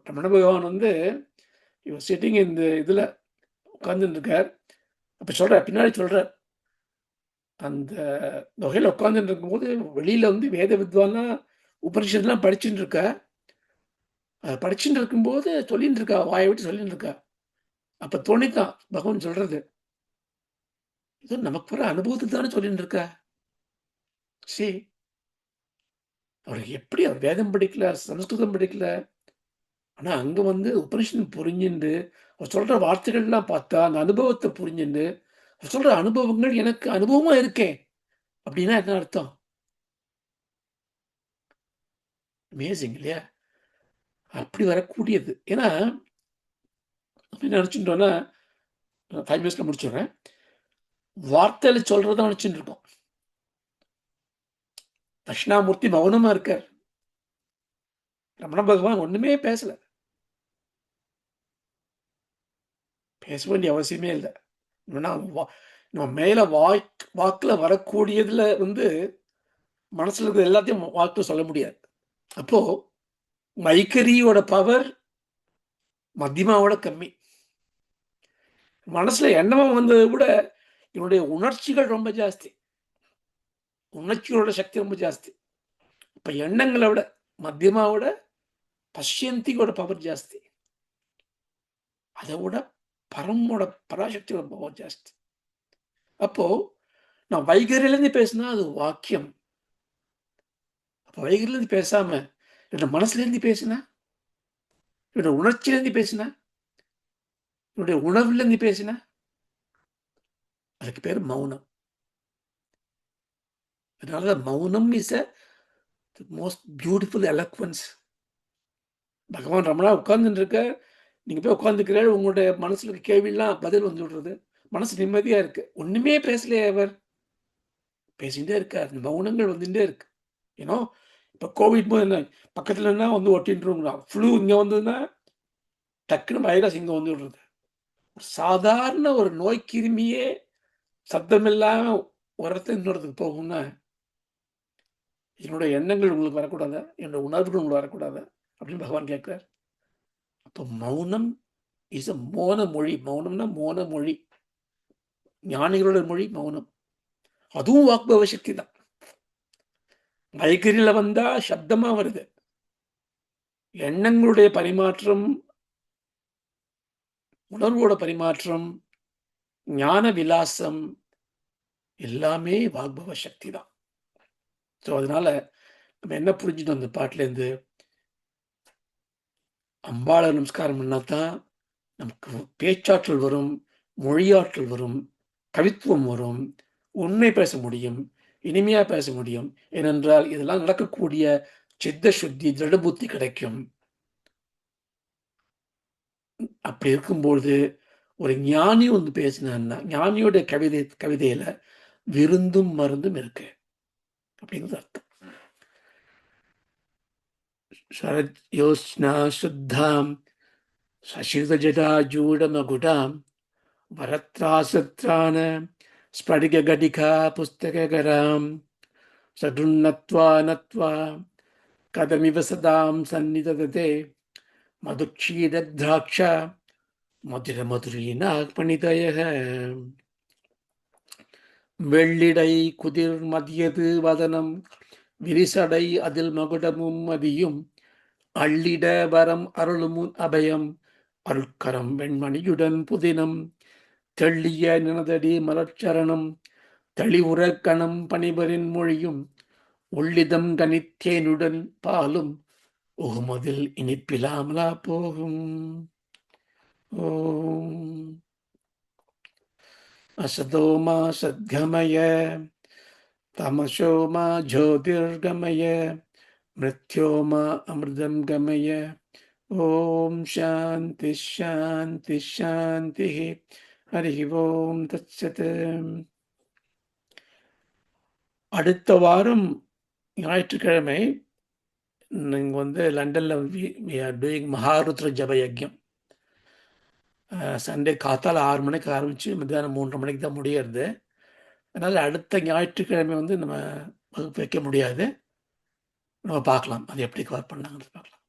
ரமண பகவான் வந்து இவன் சிட்டிங் இந்த இதுல உட்கார்ந்துட்டு இருக்கார். அப்ப சொல்ற பின்னாடி சொல்ற அந்த வகையில் உட்காந்துட்டு இருக்கும்போது வெளியில வந்து வேத வித்வானா உபனிஷத்லாம் படிச்சுட்டு இருக்கா. படிச்சுட்டு இருக்கும்போது சொல்லிட்டு இருக்கா, வாயை விட்டு சொல்லிட்டு இருக்கா. அப்ப தோணித்தான் பகவான் சொல்றது, இது நமக்கு வர அனுபவத்துக்கு தானே சொல்லிட்டு இருக்கா. சரி, அவருக்கு எப்படி அவர் வேதம் படிக்கல, சமஸ்கிருதம் படிக்கல. ஆனா அங்க வந்து உபனிஷத் புரிஞ்சுண்டு அவர் சொல்ற வார்த்தைகள்லாம் பார்த்தா அந்த அனுபவத்தை புரிஞ்சுண்டு அவர் சொல்ற அனுபவங்கள் எனக்கு அனுபவமா இருக்கே அப்படின்னா என்ன அர்த்தம்? அமேசிங் இல்லையா? அப்படி வரக்கூடியது. ஏன்னா நம்ம நினைச்சுட்டோம்னா 5 மினிட்ஸ்ல முடிச்சிடுறேன். வார்த்தையில சொல்றத நினைச்சுட்டு இருக்கோம். தட்சிணாமூர்த்தி மௌனமா இருக்கார். ரமண பகவான் ஒண்ணுமே பேசல. பேச வேண்டிய அவசியமே இல்லை. நம்ம மேல வாக்குல வரக்கூடியதுல வந்து மனசுல இருக்கிற எல்லாத்தையும் வாக்குல சொல்ல முடியாது. அப்போ மைக்கரியோட பவர் மத்தியமாவோட கம்மி. மனசுல எண்ணமும் வந்தது கூட என்னுடைய உணர்ச்சிகள் ரொம்ப ஜாஸ்தி. உணர்ச்சிகளோட சக்தி ரொம்ப ஜாஸ்தி. இப்ப எண்ணங்களை விட மத்தியமாவோட பஷ்யந்தியோட பவர் ஜாஸ்தி. அதை விட பரமோட பராசக்தியோட பவர் ஜாஸ்தி. அப்போ நான் வைகரிலேருந்து பேசினா அது வாக்கியம். அப்போ வைகரிலேருந்து பேசாம என்னோட மனசுலேருந்து பேசினா, என்னோட உணர்ச்சியிலேருந்து பேசினா, என்னுடைய உணர்வுலேருந்து பேசினா அதுக்கு பேர் மௌனம். அதனால மௌனம் is a most beautiful eloquence. பகவான் ரமணா உட்கார்ந்துட்டு இருக்க, நீங்க போய் உட்கார்ந்துக்கிறாரு, உங்களுடைய மனசுல இருக்க கேள்வியெல்லாம் பதில் வந்து விடுறது. மனசு நிம்மதியா இருக்கு. ஒண்ணுமே பேசலையே அவர். பேசிட்டே இருக்கார். மௌனங்கள் வந்துட்டே இருக்கு. ஏன்னோ இப்ப கோவிட் போது என்ன பக்கத்துலன்னா வந்து ஒட்டின்றுங்களா. ஃப்ளூ இங்க வந்ததுன்னா டக்குன்னு வைரஸ் இங்க வந்து விடுறது. சாதாரண ஒரு நோய் கிருமியே சத்தமில்லாம ஒரு இடத்துல இன்னொருத்துக்கு போகும்னா, என்னுடைய எண்ணங்கள் உங்களுக்கு வரக்கூடாதா? என்னோட உணர்வுகள் உங்களுக்கு வரக்கூடாதா? அப்படின்னு பகவான் கேட்கிறார். அப்போ மௌனம் இஸ் அ மோன மொழி. மௌனம்னா மோன மொழி. ஞானிகளோட மொழி மௌனம். அதுவும் வாக்பவ சக்தி தான். வைகரியில வந்தா சப்தமா வருது. எண்ணங்களுடைய பரிமாற்றம், உணர்வோட பரிமாற்றம், ஞான விலாசம் எல்லாமே வாக்பவ சக்தி தான். ஸோ அதனால நம்ம என்ன புரிஞ்சுட்டோம் அந்த பாட்டுலேருந்து, அம்பாளை நமஸ்காரம் பண்ணா தான் நமக்கு பேச்சாற்றல் வரும், மொழியாற்றல் வரும், கவித்துவம் வரும், உண்மை பேச முடியும், இனிமையா பேச முடியும். ஏனென்றால் இதெல்லாம் நடக்கக்கூடிய சித்த சுத்தி, திருடபுத்தி கிடைக்கும். அப்படி இருக்கும்பொழுது ஒரு ஞானி வந்து பேசினான்னா, ஞானியோட கவிதையில விருந்தும் மருந்தும் இருக்கு அப்படிங்கிறது அர்த்தம். சரத் யோஸ்னா சுத்தாம் சசித ஜடாஜூடமகுடாம் வரத்ராசத்ரான ஸ்படிக கடிகா புஸ்தகராம் சடுன்னத்வா நத்வா கதமிவ சதாம் சந்நிதததே மதுக்ஷீதத்ராட்ச மதுர மதுரீனாக் பணிதயக வெள்ளிடை குதிர் மதியது வதனம் விரிசடை அதில் மகுடமும் மதியும் அள்ளிட வரம் அருளுமுன் அபயம் அருட்கரம் வெண்மணியுடன் புதினம் தெள்ளிய நினதடி மலர்ச்சரணம் தெளிவுற கணம் பணிபரின் மொழியும் உள்ளிதம் கனித்தேனுடன் பாலும் உகுமதில் இனிப்பிலாமலா போகும். ஓம் அசதோமா சத்கமய தமசோமா ஜோதிர்கமய மிருத்யோமா அமிர்தம் கமய. ஓம் சாந்தி ஷாந்தி ஷாந்தி. ஹரி ஓம் தத்சத். அடுத்த வாரம் ஞாயிற்றுக்கிழமை நீங்கள் வந்து லண்டனில் டூயிங் மகாருத்ர ஜப யஜ்யம். சண்டே காத்தால் 6 மணிக்கு ஆரம்பித்து மத்தியானம் 3:30 மணிக்கு தான் முடியறது. அதனால் அடுத்த ஞாயிற்றுக்கிழமை வந்து நம்ம வகுப்பு வைக்க முடியாது. நம்ம பார்க்கலாம் அது எப்படி கவர் பண்ணாங்கன்னு பார்க்கலாம்.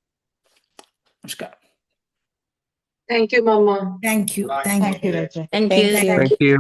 நமஸ்காரம். Thank you, Mama. Thank you. Thank you, Raja. Thank you. Thank you.